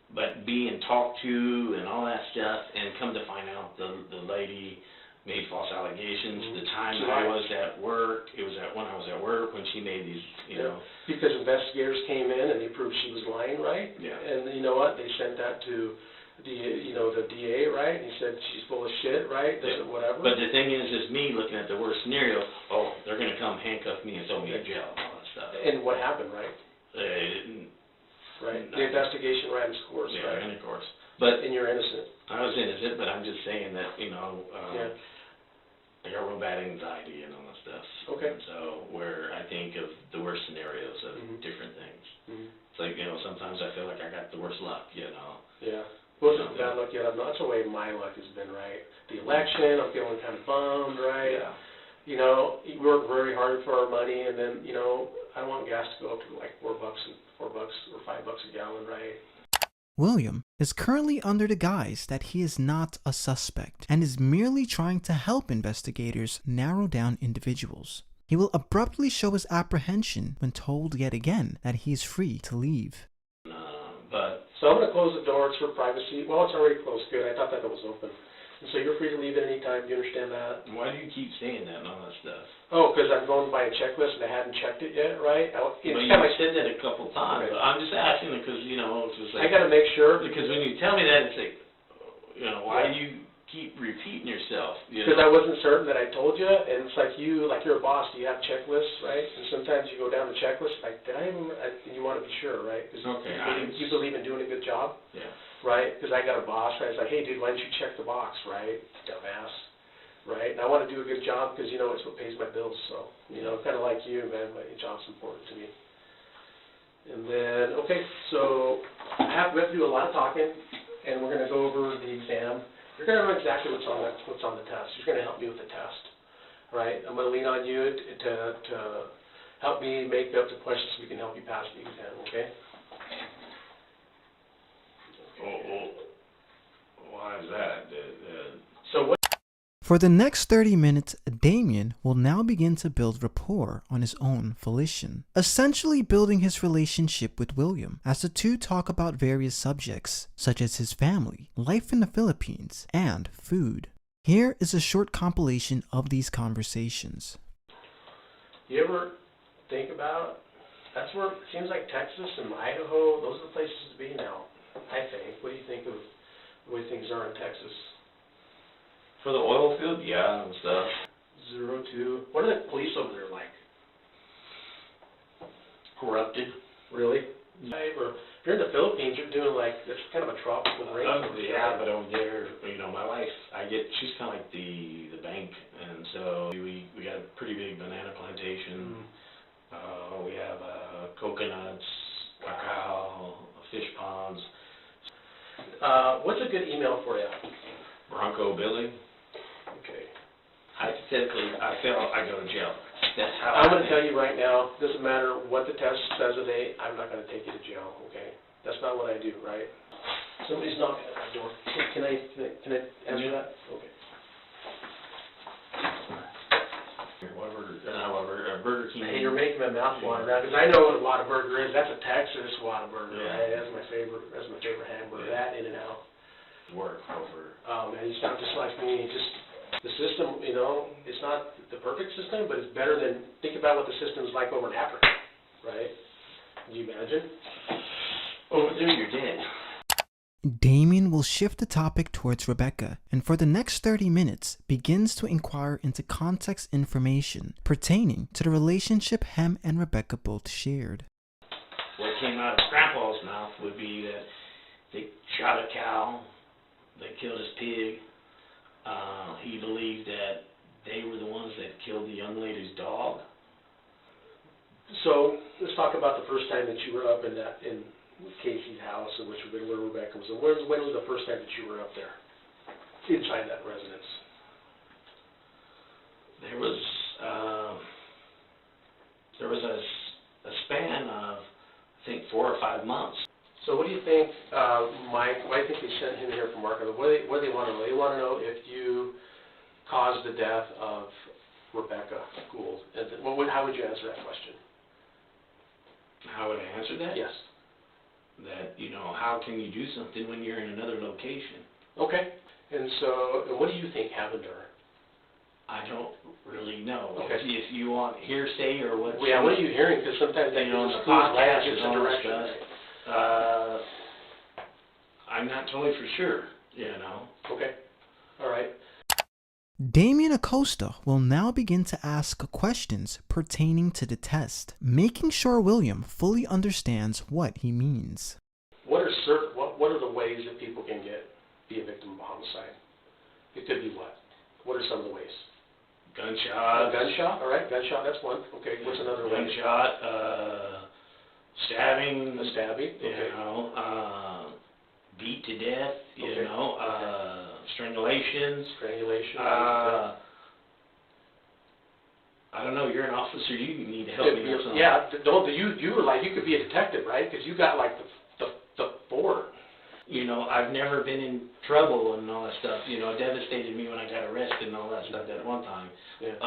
But being talked to and all that stuff, and come to find out the lady made false allegations. The time that I was at work, it was when I was at work when she made these, Because investigators came in and they proved she was lying, right? Yeah. And you know what? They sent that to the DA, right? And he said she's full of shit, right? Whatever. But the thing is me looking at the worst scenario. Oh, they're going to come handcuff me and throw me in jail and all that stuff. And what happened, right? Right. The investigation ran its course, yeah, right? ran its course. But and you're innocent. I was innocent, but I'm just saying that I got real bad anxiety and all that stuff. Okay. And so where I think of the worst scenarios of different things. It's like sometimes I feel like I got the worst luck. Yeah. Well, it's not bad luck yet. That's the way my luck has been, right? The election, I'm feeling kind of bummed, right? Yeah. We work very hard for our money, and then, I don't want gas to go up to like $4 or $5 a gallon, right? William is currently under the guise that he is not a suspect and is merely trying to help investigators narrow down individuals. He will abruptly show his apprehension when told yet again that he is free to leave. So I'm going to close the door. It's for privacy. Well, it's already closed. Good. I thought that it was open. And so you're free to leave at any time. Do you understand that? Why do you keep saying that and all that stuff? Oh, because I'm going by a checklist and I hadn't checked it yet, right? You said that a couple times. Okay. But I'm just asking because, it's just like... I got to make sure. Because when you tell me that, it's like, why do you keep repeating yourself? Because I wasn't certain that I told you, and it's like you're a boss, do you have checklists, right? And sometimes you go down the checklist, like, and you want to be sure, right? Because you believe in doing a good job, right? Because I got a boss, right? It's like, hey, dude, why don't you check the box, right? Dumbass, right? And I want to do a good job because, it's what pays my bills, so, kind of like you, man, my job's important to me. And then, okay, so we have to do a lot of talking, and we're going to go over the exam. You're going to know exactly what's on the test. You're going to help me with the test, right? I'm going to lean on you to help me make up the questions so we can help you pass the exam, okay? Why is that? For the next 30 minutes, Damien will now begin to build rapport on his own volition, essentially building his relationship with William as the two talk about various subjects, such as his family, life in the Philippines, and food. Here is a short compilation of these conversations. You ever think about, that's where it seems like Texas and Idaho, those are the places to be now, I think. What do you think of the way things are in Texas? For the oil field, yeah, and stuff. 02. What are the police over there like? Corrupted. Really? Or if you're in the Philippines, you're doing like, it's kind of a tropical rainforest. Yeah, but over there, my wife, she's kind of like the bank, and so we got a pretty big banana plantation. We have coconuts, cacao, fish ponds. What's a good email for you? Bronco Billy. Okay. Hypothetically, I fail, I go to jail. That's how I'm going to tell you right now, doesn't matter what the test says today, I'm not going to take you to jail, okay? That's not what I do, right? Somebody's knocking at my door. Can I answer that? Okay. Burger King. Hey, you're making my mouth water now, because I know what a Whataburger is. That's a Texas Whataburger, right? That's my favorite hamburger. That in and out. Work over. Oh man, you sound just like me. Just the system, it's not the perfect system, but it's better than, think about what the system's like over in Africa, right? Can you imagine? Over there, you're dead. Damien will shift the topic towards Rebecca, and for the next 30 minutes begins to inquire into context information pertaining to the relationship him and Rebecca both shared. What came out of Grandpa's mouth would be that they shot a cow, they killed his pig. He believed that they were the ones that killed the young lady's dog. So let's talk about the first time that you were up in Casey's house, and where Rebecca was. When was the first time that you were up there, inside that residence? There was a span of, I think, 4 or 5 months. So what do you think, Mike? Why do you think they sent him here from Marco? What do they want to know? They want to know if you caused the death of Rebecca Gould. How would you answer that question? How would I answer that? Yes. That, how can you do something when you're in another location? Okay. And so, what do you think happened to her? I don't really know. Okay. If you want hearsay or what? Well, yeah, what are you hearing? Because sometimes they on the clues podcast just and a all that direction. stuff. I'm not totally for sure, Okay. All right. Damien Acosta will now begin to ask questions pertaining to the test, making sure William fully understands what he means. What are the ways that people can be a victim of homicide? It could be what? What are some of the ways? Gunshot. Gunshot, all right. Gunshot, that's one. Okay, what's another way? Gunshot, stabbing. A stabbing, okay. Beat to death, Okay. Strangulation. Strangulation. I don't know, you're an officer, you need to help me or something. Yeah, you were like, you could be a detective, right? Because you got like the 4. I've never been in trouble and all that stuff, it devastated me when I got arrested and all that stuff that one time. Yeah.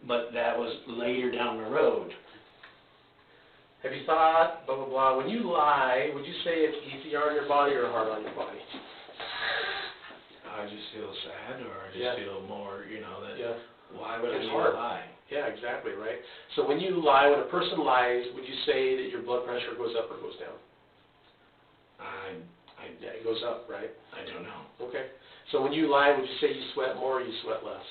But that was later down the road. Have you thought, blah, blah, blah, when you lie, would you say it's easier on your body or hard on your body? I just feel sad, or I just feel more, that why would I need to lie? Yeah, exactly, right? So when you lie, when a person lies, would you say that your blood pressure goes up or goes down? Yeah, it goes up, right? I don't know. Okay. So when you lie, would you say you sweat more or you sweat less?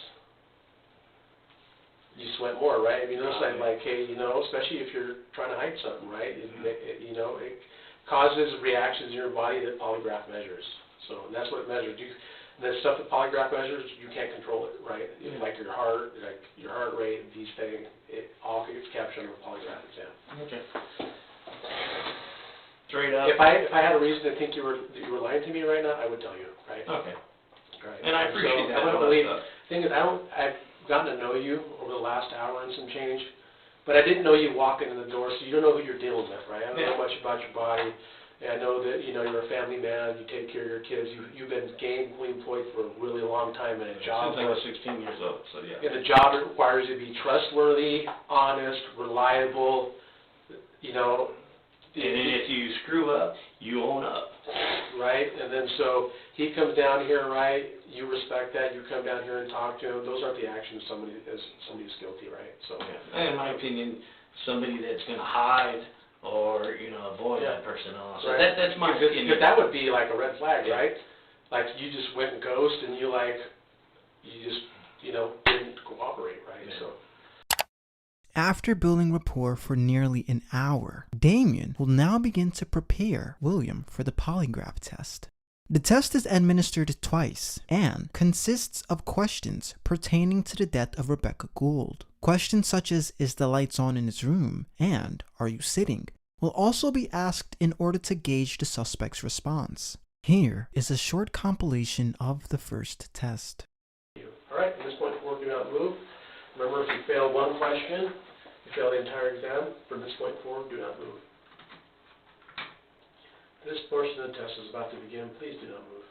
You sweat more, right? I mean, it's like, hey, especially if you're trying to hide something, right? It causes reactions in your body that polygraph measures. So that's what it measures. That stuff that polygraph measures, you can't control it, right? Like your heart rate, these things, it all gets captured on a polygraph exam. Okay. Straight up. If I had a reason to think you were lying to me right now, I would tell you, right? Okay. Right. And I appreciate that. I wouldn't believe. Thing is, I've gotten to know you over the last hour and some change, but I didn't know you walking in the door, so you don't know who you're dealing with, right? I don't know much about your body. And I know that, you're a family man, you take care of your kids, you've been gainfully employed for a really long time in a job. Since I was 16 years old, so yeah. In a job that requires you to be trustworthy, honest, reliable, And if you screw up, you own up. Right? And then so he comes down here, right? You respect that, you come down here and talk to him. Those aren't the actions of somebody who's guilty, right? So And in my opinion, somebody that's going to hide or, avoid that person also. Right. That's my opinion. Because that would be like a red flag, right? Like you just went and ghost and you just didn't cooperate, right? Yeah. So After building rapport for nearly an hour, Damien will now begin to prepare William for the polygraph test. The test is administered twice and consists of questions pertaining to the death of Rebecca Gould. Questions such as, is the lights on in his room, and are you sitting, will also be asked in order to gauge the suspect's response. Here is a short compilation of the first test. All right, at this point forward, do not move. Remember, if you fail one question, you fail the entire exam. From this point forward, do not move. This portion of the test is about to begin. Please do not move.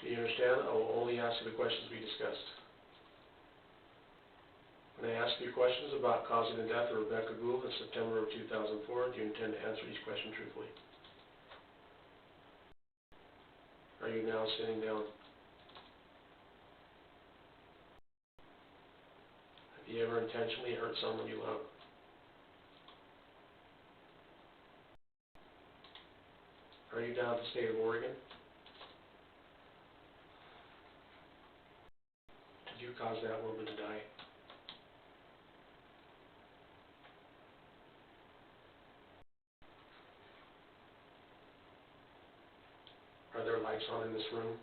Do you understand? I will only ask you the questions we discussed. When I ask you questions about causing the death of Rebecca Gould in September of 2004, do you intend to answer each question truthfully? Are you now sitting down? Have you ever intentionally hurt someone you love? Are you down to the state of Oregon? Did you cause that woman to die? Are there lights on in this room?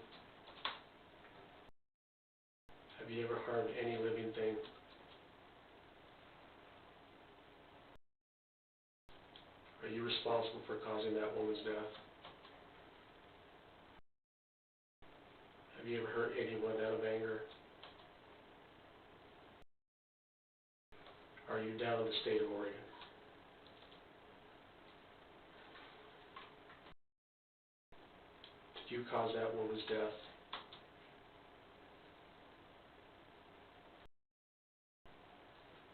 Have you ever harmed any living thing? Are you responsible for causing that woman's death? Have you ever hurt anyone out of anger? Are you down in the state of Oregon? Did you cause that woman's death?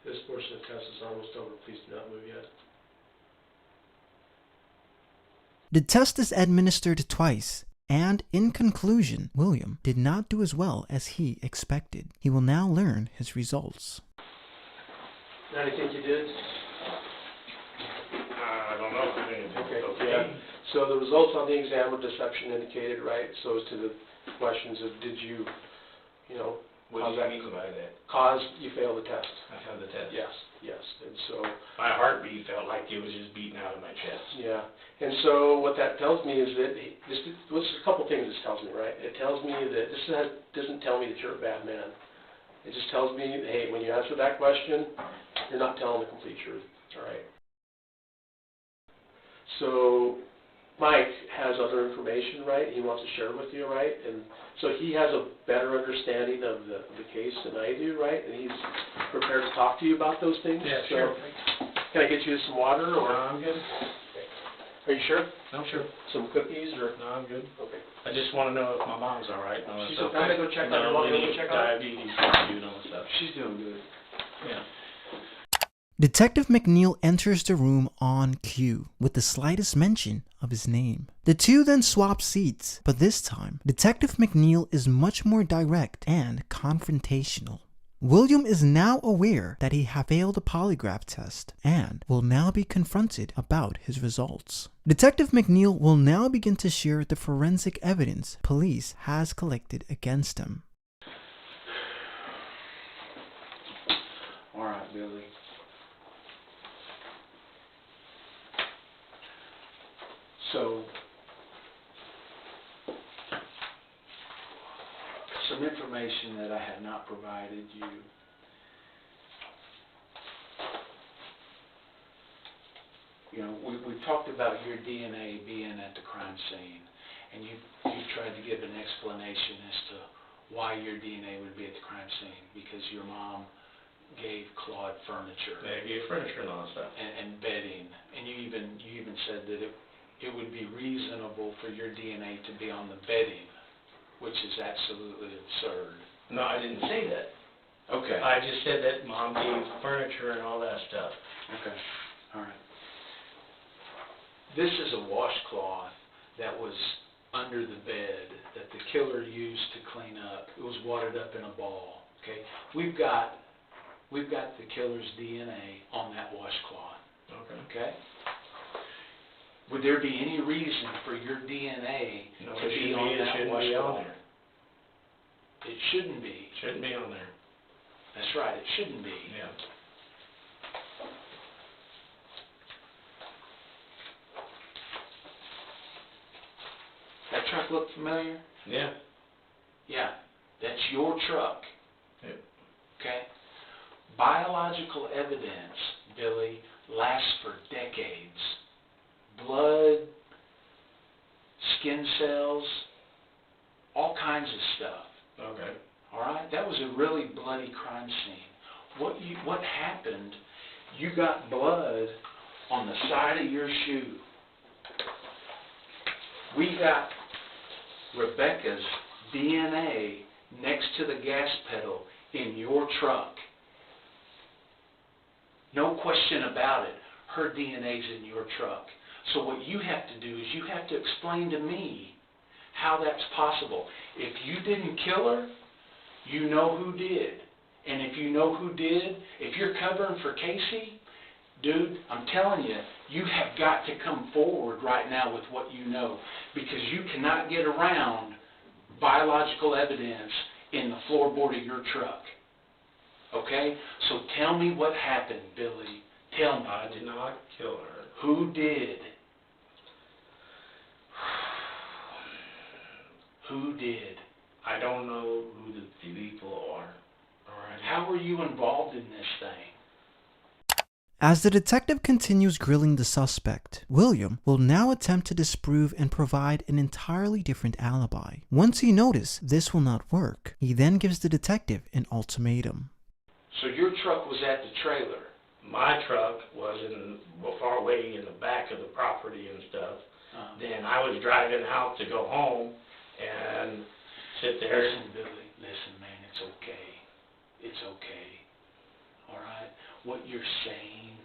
This portion of the test is almost over. Please do not move yet. The test is administered twice, and in conclusion, William did not do as well as he expected. He will now learn his results. How do you think you did? I don't know. I think it's okay. Yeah. So the results on the exam were deception indicated, right? So as to the questions of did you What do you mean by that? cause you failed the test? I failed the test. Yes, yes. And so My heartbeat felt like it was just beating out of my chest. yeah. And so what that tells me is that this a couple things this tells me, right? It tells me that doesn't tell me that you're a bad man. It just tells me, hey, when you answer that question, you're not telling the complete truth. All right. So Mike has other information, right? He wants to share with you, right? And so he has a better understanding of the case than I do, right? And he's prepared to talk to you about those things. Yeah, so sure. Can I get you some water? No, Or I'm good. are you sure? No, sure. Some cookies or? No, I'm good. Okay. I just want to know if my mom's all right. No, She's it's okay. I'm okay. gonna go check on her. No, You want me to go check on her? diabetes and all that stuff. She's doing good. Yeah. Detective McNeil enters the room on cue with the slightest mention of his name. The two then swap seats, but this time, Detective McNeil is much more direct and confrontational. William is now aware that he had failed a polygraph test and will now be confronted about his results. Detective McNeil will now begin to share the forensic evidence police has collected against him. All right, Billy. So, some information that I had not provided you. We talked about your DNA being at the crime scene, and you tried to give an explanation as to why your DNA would be at the crime scene, because your mom gave Claude furniture. They gave furniture and all that stuff. And bedding, and you even said that it would be reasonable for your DNA to be on the bedding, which is absolutely absurd. No, I didn't say that. Okay. I just said that Mom gave furniture and all that stuff. Okay. All right. This is a washcloth that was under the bed that the killer used to clean up. It was wadded up in a ball. Okay. We've got the killer's DNA on that washcloth. Okay. Okay. Would there be any reason for your DNA to be on that washcloth? It shouldn't be. Shouldn't be on there. That's right. It shouldn't be. Yeah. truck look familiar? Yeah. Yeah, that's your truck. Yep. Okay? Biological evidence, Billy, lasts for decades. Blood, skin cells, all kinds of stuff. Okay. All right? That was a really bloody crime scene. What happened, you got blood on the side of your shoe. We got Rebecca's DNA next to the gas pedal in your truck. No question about it. Her DNA's in your truck. So what you have to do is you have to explain to me how that's possible. If you didn't kill her, you know who did. And if you know who did, if you're covering for Casey, dude, I'm telling you, you have got to come forward right now with what you know, because you cannot get around biological evidence in the floorboard of your truck. Okay? So tell me what happened, Billy. Tell me. I did not kill her. Who did? Who did? I don't know who the people are. All right. How were you involved in this thing? As the detective continues grilling the suspect, William will now attempt to disprove and provide an entirely different alibi. Once he notices this will not work, he then gives the detective an ultimatum. So your truck was at the trailer? My truck was far away in the back of the property and stuff. Then I was driving out to go home and sit there. Listen, Billy, listen, man, it's okay. It's okay. All right? What you're saying,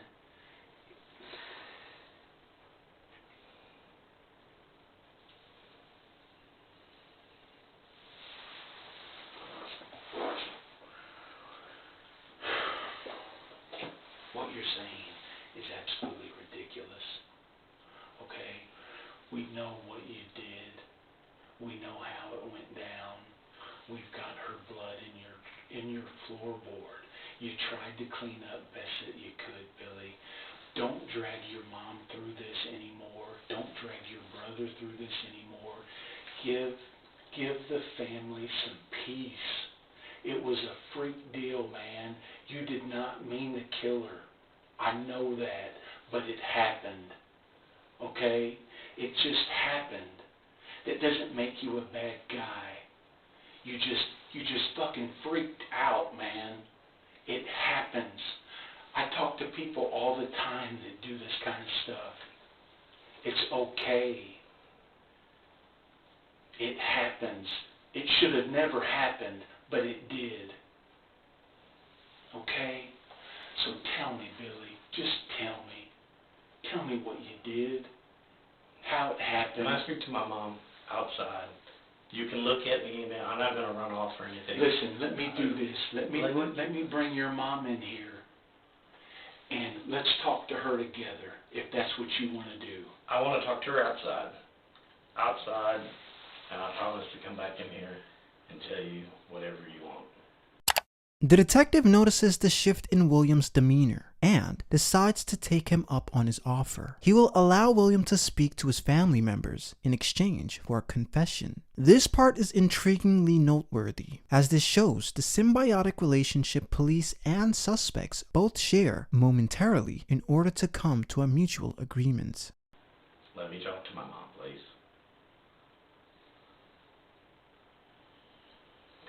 what you're saying is absolutely ridiculous. Okay? We know what you did. We know how it went down. We've got her blood in your floorboard. You tried to clean up best that you could, Billy. Don't drag your mom through this anymore. Don't drag your brother through this anymore. Give the family some peace. It was a freak deal, man. You did not mean to kill her. I know that, but it happened. Okay? It just happened. That doesn't make you a bad guy. You just fucking freaked out, man. It happens. I talk to people all the time that do this kind of stuff. It's okay. It happens. It should have never happened, but it did. Okay? So tell me, Billy. Just tell me. Tell me what you did. How it happened. Can I speak to my mom outside? You can look at me, man. I'm not going to run off or anything. Listen, let me do this. Let me bring your mom in here, and let's talk to her together, if that's what you want to do. I want to talk to her outside. Outside, and I promise to come back in here and tell you whatever you want. The detective notices the shift in William's demeanor and decides to take him up on his offer. He will allow William to speak to his family members in exchange for a confession. This part is intriguingly noteworthy, as this shows the symbiotic relationship police and suspects both share momentarily in order to come to a mutual agreement. Let me talk to my mom, please.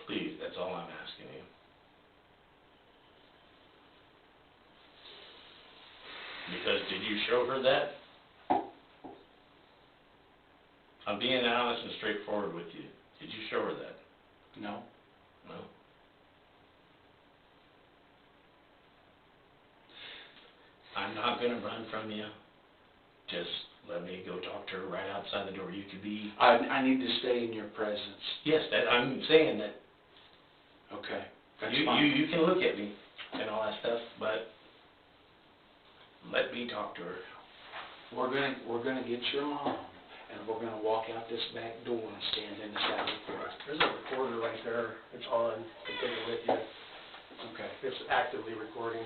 Please, that's all I'm asking you. Because did you show her that? I'm being honest and straightforward with you. Did you show her that? No. No? I'm not going to run from you. Just let me go talk to her right outside the door. You could be... I need to stay in your presence. Yes, I'm saying that. Okay. That's fine. You can look at me and all that stuff, but let me talk to her. We're gonna get your mom, and we're gonna walk out this back door and stand in the saddle for us. There's a recorder right there. It's on. You can take it with you. Okay. It's actively recording.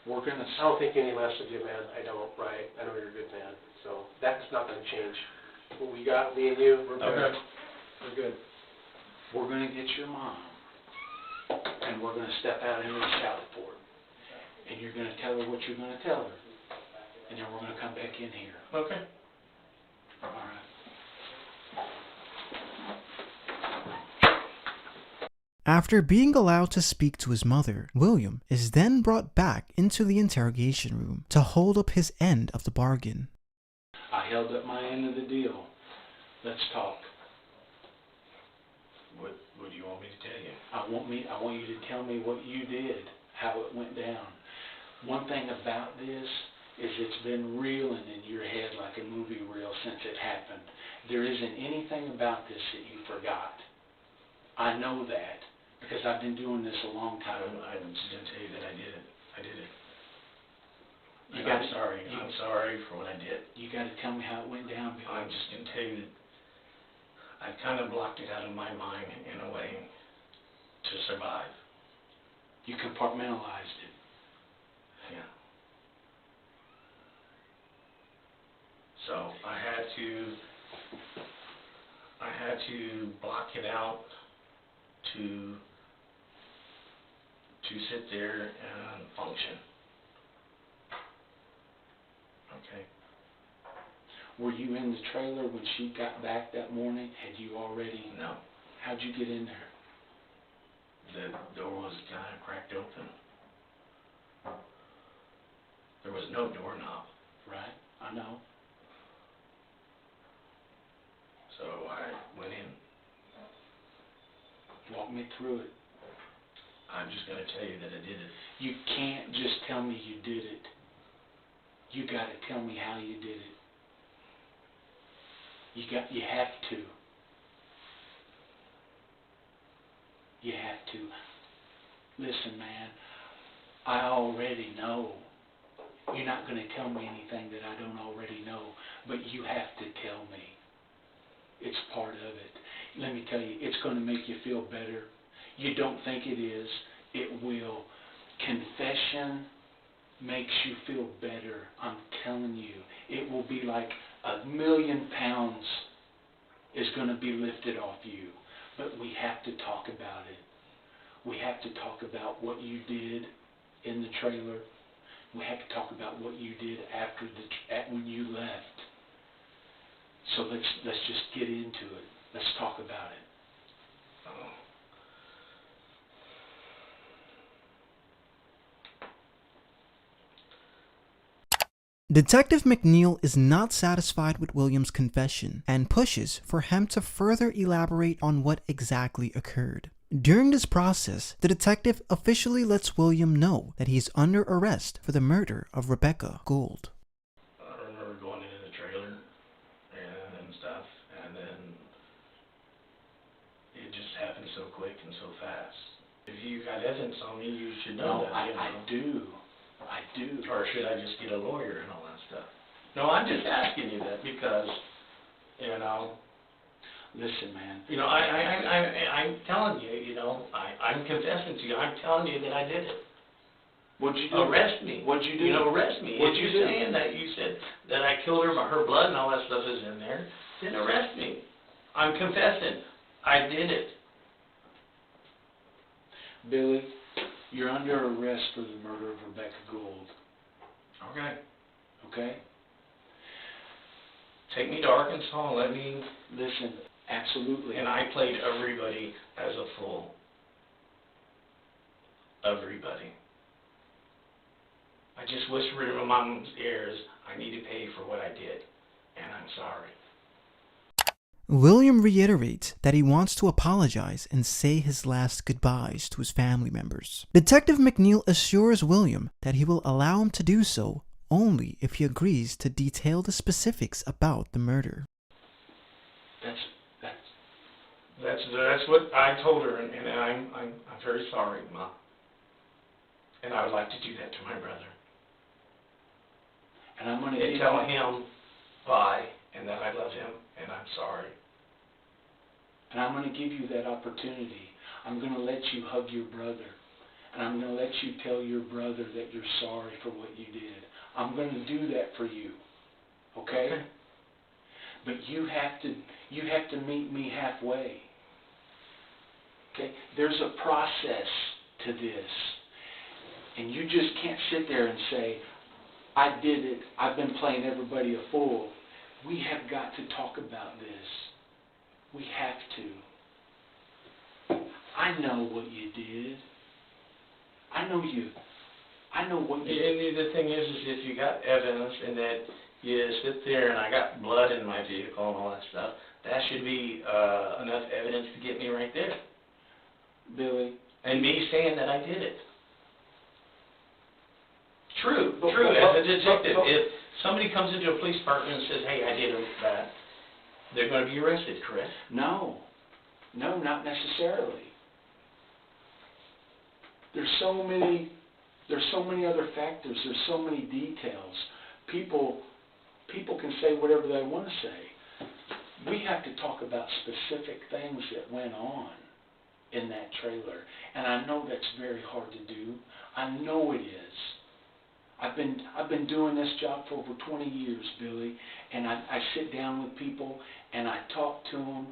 We're gonna. I don't think any less of you, man. I don't, right? I know you're a good man. So that's not going to change. What we got, me and you, we're good. Okay. We're good. We're gonna get your mom, and we're gonna step out into the salad port. And you're gonna tell her what you're gonna tell her. And then we're gonna come back in here. Okay. All right. After being allowed to speak to his mother, William is then brought back into the interrogation room to hold up his end of the bargain. I held up my end of the deal. Let's talk. What do you want me to tell you? I want you to tell me what you did, how it went down. One thing about this is it's been reeling in your head like a movie reel since it happened. There isn't anything about this that you forgot. I know that because I've been doing this a long time. I'm just going to tell you that I did it. I did it. I'm sorry. I'm sorry for what I did. You got to tell me how it went down, Bill. I'm just going to tell you that I kind of blocked it out of my mind in a way to survive. You compartmentalized it. Yeah. So I had to block it out to sit there and function. Okay. Were you in the trailer when she got back that morning? Had you already? No. How'd you get in there? The door was kind of cracked open. There was no doorknob. Right, I know. So I went in. Walk me through it. I'm just going to tell you that I did it. You can't just tell me you did it. You got to tell me how you did it. You have to. You have to. Listen, man, I already know. You're not going to tell me anything that I don't already know, but you have to tell me. It's part of it. Let me tell you, it's going to make you feel better. You don't think it is. It will. Confession makes you feel better. I'm telling you. It will be like 1,000,000 pounds is going to be lifted off you. But we have to talk about it. We have to talk about what you did in the trailer. We have to talk about what you did after when you left. So let's just get into it. Let's talk about it. Detective McNeil is not satisfied with William's confession and pushes for him to further elaborate on what exactly occurred. During this process, the detective officially lets William know that he's under arrest for the murder of Rebecca Gould. I remember going into the trailer and stuff, and then it just happened so quick and so fast. If you got evidence on me, you should know that. I do. Or should I just get a lawyer and all that stuff? No, I'm just asking you that because, Listen, man. I'm telling you, I'm confessing to you. I'm telling you that I did it. What'd you do? Arrest me. What'd you do? Arrest me. What'd If you you're do? saying that you said that I killed her, her blood and all that stuff is in there, then arrest me. I'm confessing. I did it. Billy, you're under arrest for the murder of Rebecca Gould. Okay. Okay? Take me to Arkansas and let me... Listen, absolutely. And I played everybody as a fool. Everybody. I just whispered in my mom's ears, I need to pay for what I did, and I'm sorry. William reiterates that he wants to apologize and say his last goodbyes to his family members. Detective McNeil assures William that he will allow him to do so only if he agrees to detail the specifics about the murder. That's what I told her, and I'm very sorry, Mom. And I would like to do that to my brother. And I'm going to tell him bye, and that I love him, and I'm sorry. And I'm going to give you that opportunity. I'm going to let you hug your brother. And I'm going to let you tell your brother that you're sorry for what you did. I'm going to do that for you. Okay? But you have to meet me halfway. Okay? There's a process to this. And you just can't sit there and say, I did it, I've been playing everybody a fool. We have got to talk about this. We have to. I know what you did. I know what you And the thing is if you got evidence and that you sit there and I got blood in my vehicle and all that stuff, that should be enough evidence to get me right there. Billy. And me saying that I did it. True. But, As a detective, if somebody comes into a police department and says, hey, I did that, they're going to be arrested, correct? No, not necessarily. There's so many other factors. There's so many details. People can say whatever they want to say. We have to talk about specific things that went on in that trailer, and I know that's very hard to do. I know it is. I've been doing this job for over 20 years, Billy, and I sit down with people and I talk to them,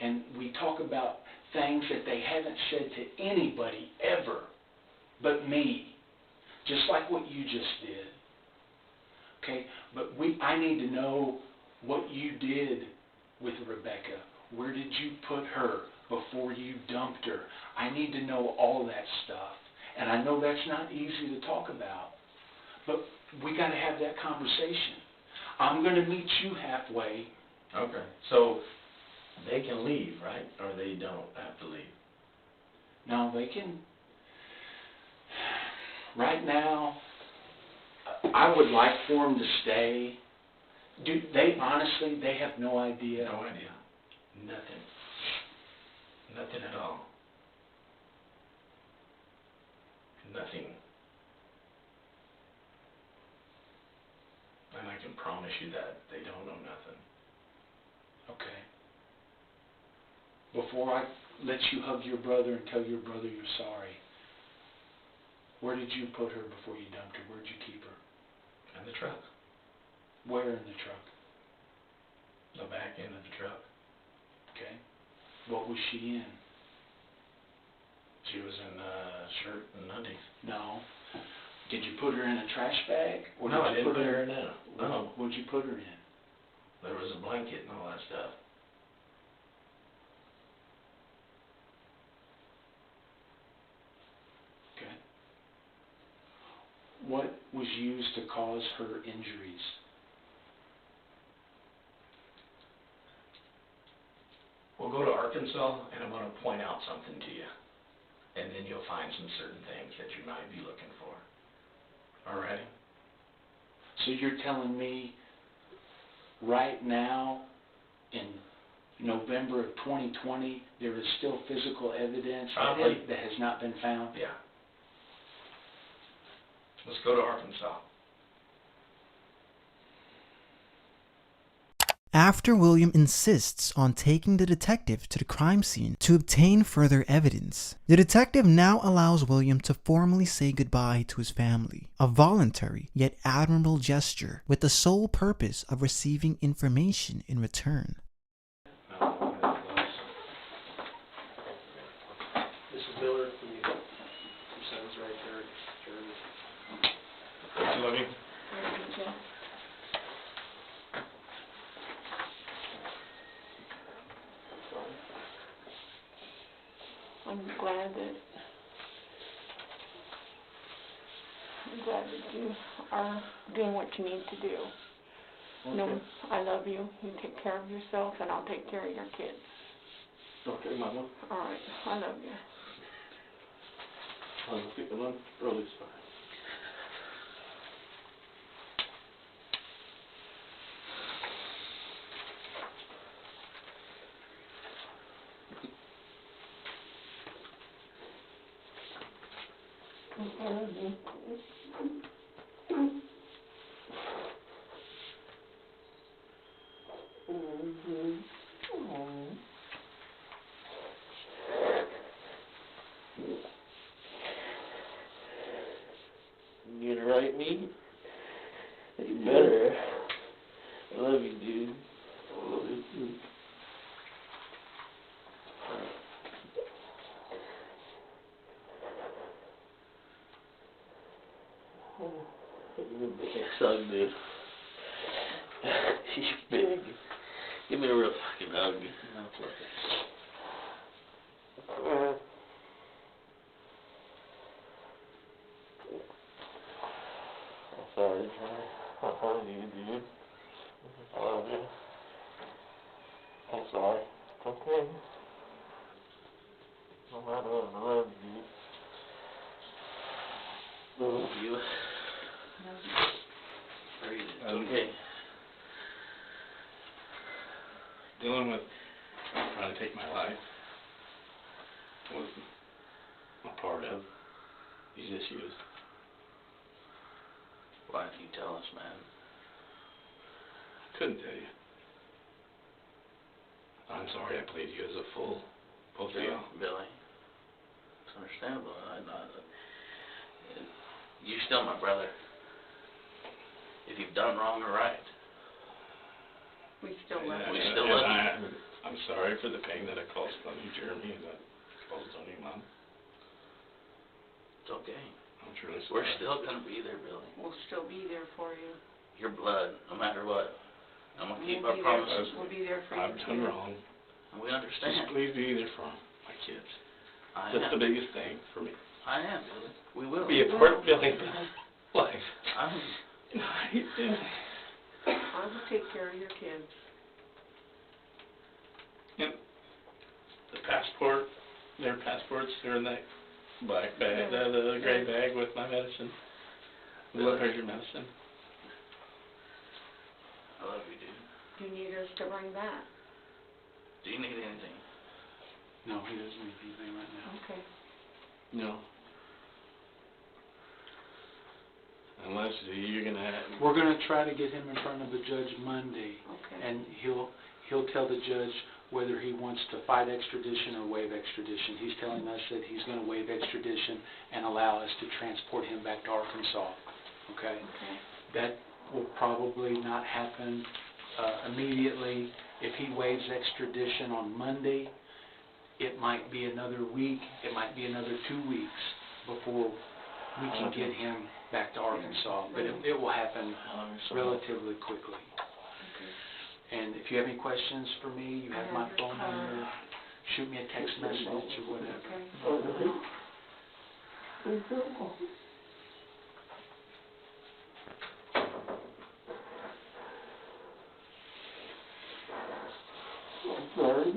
and we talk about things that they haven't said to anybody ever but me, just like what you just did. Okay, but I need to know what you did with Rebecca. Where did you put her before you dumped her? I need to know all that stuff, and I know that's not easy to talk about. But we got to have that conversation. I'm going to meet you halfway. Okay. So they can leave, right? Or they don't have to leave? No, they can. Right now, I would like for them to stay. Honestly, they have no idea. No idea. Nothing. Nothing at all. Nothing. And I can promise you that they don't know nothing. Okay. Before I let you hug your brother and tell your brother you're sorry, where did you put her before you dumped her? Where did you keep her? In the truck. Where in the truck? The back end of the truck. Okay. What was she in? She was in a shirt and undies. No. Did you put her in a trash bag? Or No, did I you didn't put her in there. No. What did you put her in? There was a blanket and all that stuff. Okay. What was used to cause her injuries? We'll go to Arkansas, and I'm going to point out something to you. And then you'll find some certain things that you might be looking for. All righty? So you're telling me right now, in November of 2020, there is still physical evidence that has not been found? Yeah. Let's go to Arkansas. After William insists on taking the detective to the crime scene to obtain further evidence, the detective now allows William to formally say goodbye to his family, a voluntary yet admirable gesture with the sole purpose of receiving information in return. This is Miller from your son's right there, Jeremy. Love you. I'm glad that you are doing what you need to do. Okay. No, I love you. You take care of yourself, and I'll take care of your kids. Okay, Mama. All right, I love you. I'll get the one early. I love you. You gonna write me? You better. I love you, dude. I love you. hug, dude. He's big. Give me a real fucking hug. I'm sorry, Johnny. I love you, dude. I love you. I'm sorry. It's okay. No matter what, I love you, dude. Love you. Okay. Dealing with trying to take my life was a part of these issues. Why didn't you tell us, man? Couldn't tell you. I'm sorry I played you as a fool. Both of you. Billy. It's understandable. You're still my brother. If you've done wrong or right. We still love you. We still love you. I'm sorry for the pain that I caused on you, Jeremy, and that caused on you, Mom. It's okay. I'm truly sorry. We're still going to be there, Billy. We'll still be there for you. Your blood, no matter what. I'm going to keep We'll our be promises. We'll be there for I've you done too. wrong. We understand. Just please be there for my kids. I That's am. the biggest thing for me. I am, Billy. We will. Be a part of Billy's life. I'm... I will take care of your kids. And the passport, their passports, they're in that black bag, the gray bag with my medicine. What is your medicine? I love you, dude. Do you need us to bring that? Do you need anything? No, he doesn't need anything right now. Okay. No. Unless you're gonna have... We're gonna try to get him in front of a judge Monday, Okay. and he'll tell the judge whether he wants to fight extradition or waive extradition. He's telling us that he's gonna waive extradition and allow us to transport him back to Arkansas, okay? Okay. That will probably not happen immediately. If he waives extradition on Monday, it might be another week, it might be another 2 weeks before we can get him back to Arkansas, but it will happen relatively quickly. Okay. And if you have any questions for me, you have my phone card. number, shoot me a text message or whatever. Okay. I'm sorry.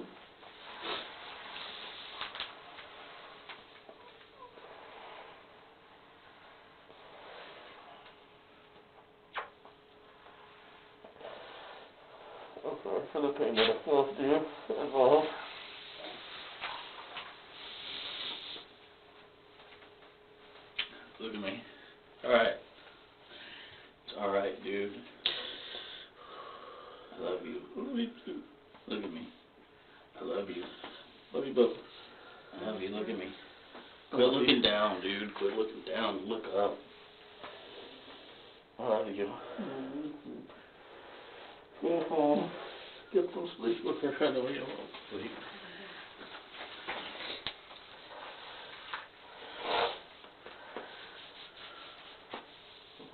I'm sorry for the pain that I caused you as well. Look at me. Alright. It's alright, dude. I love you. Look at me. I love you. Love you both. I love you. Look at me. Quit looking down, dude. Quit looking down. Look up. I love you. Go home. Get some sleep with her. I know you won't sleep.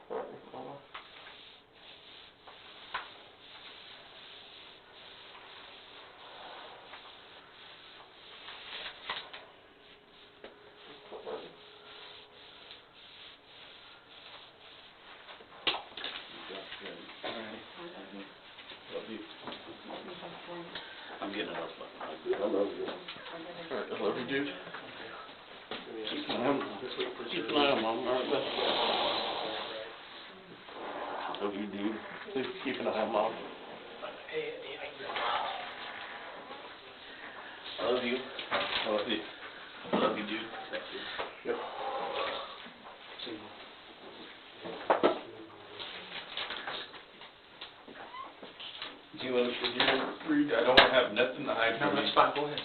Sorry, Mama. Love you. I'm getting enough fucking hug. I love you. I love you, dude. Keep an eye on Mom. Alright, bud. I love you, dude. Please keep an eye on Mom. I love you. I love you. I love you, dude. Thank you. Yep. Do you want to read? I don't want to have nothing to hide from you. No, that's fine, go ahead.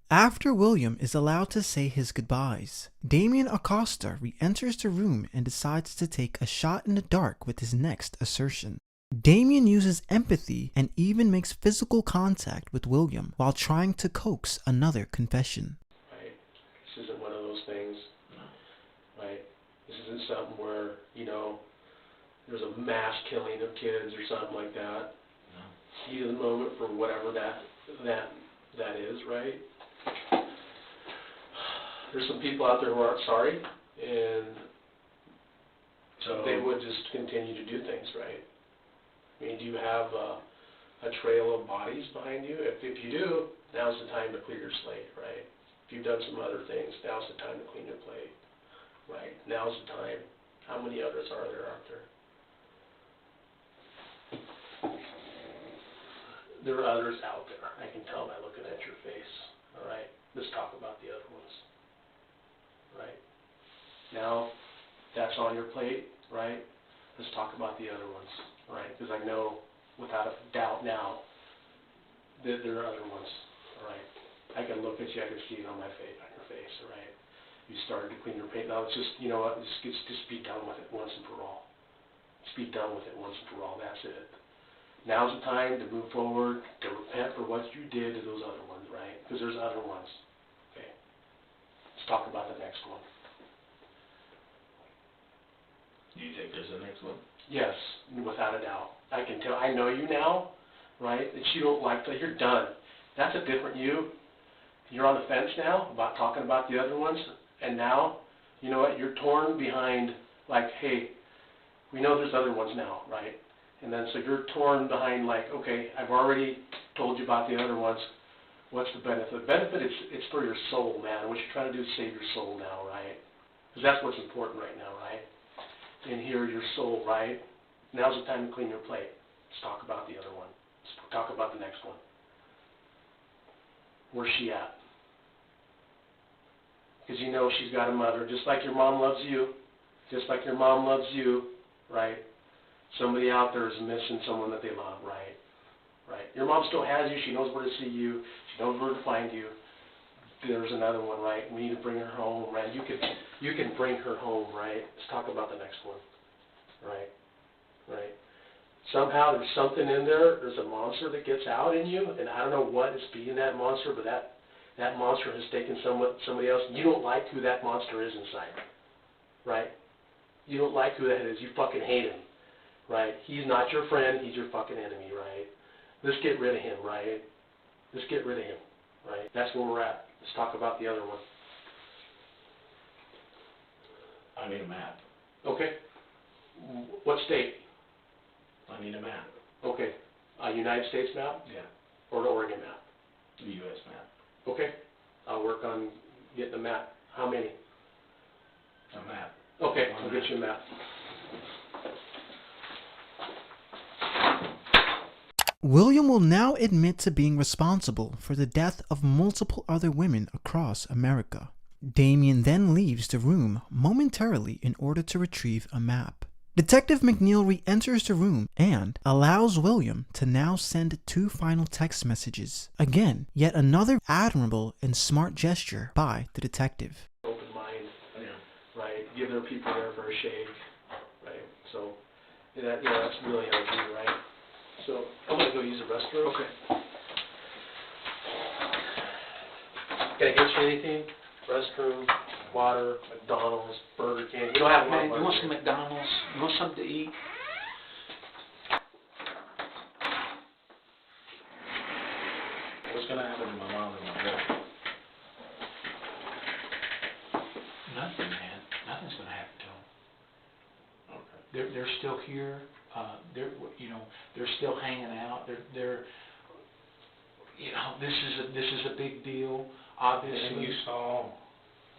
After William is allowed to say his goodbyes, Damien Acosta re-enters the room and decides to take a shot in the dark with his next assertion. Damien uses empathy and even makes physical contact with William while trying to coax another confession. Right? This isn't one of those things, right? This isn't something where, you know, there's a mass killing of kids or something like that. Heat of the moment for whatever that is, right? There's some people out there who aren't sorry, and So they would just continue to do things, right? I mean, do you have a trail of bodies behind you? If you do, now's the time to clear your slate, right? If you've done some other things, now's the time to clean your plate, right? Now's the time. How many others are there out there? There are others out there. I can tell by looking at your face, all right? Let's talk about the other ones, right? Now, that's on your plate, right? Let's talk about the other ones, right? Because I know without a doubt now that there are other ones, all right? I can look at you, I can see it on my face, on your face, all right? You started to clean your plate. Now it's just, you know what, just be done with it once and for all. Just be done with it once and for all, that's it. Now's the time to move forward, to repent for what you did to those other ones, right? Because there's other ones, okay? Let's talk about the next one. do you think there's a next one? Yes, without a doubt. I can tell, I know you now, right, that you don't like that, you're done. That's a different you. You're on the fence now about talking about the other ones, and now, you know what, you're torn behind, like, hey, we know there's other ones now, right? And then so you're torn behind like, okay, I've already told you about the other ones. What's the benefit? The benefit is it's for your soul, man. What you're trying to do is save your soul now, right? Because that's what's important right now, right? And hear your soul, right? Now's the time to clean your plate. Let's talk about the other one. Let's talk about the next one. Where's she at? Because you know she's got a mother, just like your mom loves you, just like your mom loves you, right? Somebody out there is missing someone that they love, right? Right. Your mom still has you. She knows where to see you. She knows where to find you. There's another one, right? We need to bring her home, right? You can bring her home, right? Let's talk about the next one, right? Right. Somehow there's something in there. There's a monster that gets out in you, and I don't know what is feeding that monster, but that monster has taken somebody else. You don't like who that monster is inside, right? You don't like who that is. You fucking hate him. Right? He's not your friend, he's your fucking enemy, right? Let's get rid of him, right? Let's get rid of him, right? That's where we're at. Let's talk about the other one. I need a map. Okay. What state? I need a map. Okay. A United States map Yeah. or an Oregon map? The U.S. map. Okay. I'll work on getting a map. How many? A map. Okay, I'll get you a map. William will now admit to being responsible for the death of multiple other women across America. Damien then leaves the room momentarily in order to retrieve a map. Detective McNeil re-enters the room and allows William to now send 2 final text messages. Again, yet another admirable and smart gesture by the detective. Open mind, right? Give their people there for a shake, right? So, that's really how I do, right? So, I'm going to go use the restroom. Okay. Can I get you anything? Restroom, water, McDonald's, Burger King. You don't have a lot of Man, you want some McDonald's? You want something to eat? What's going to happen to my mom and my dad? Nothing, man. Nothing's going to happen to them. Okay. They're still here. They're still hanging out. They're this is a big deal. Obviously. And you saw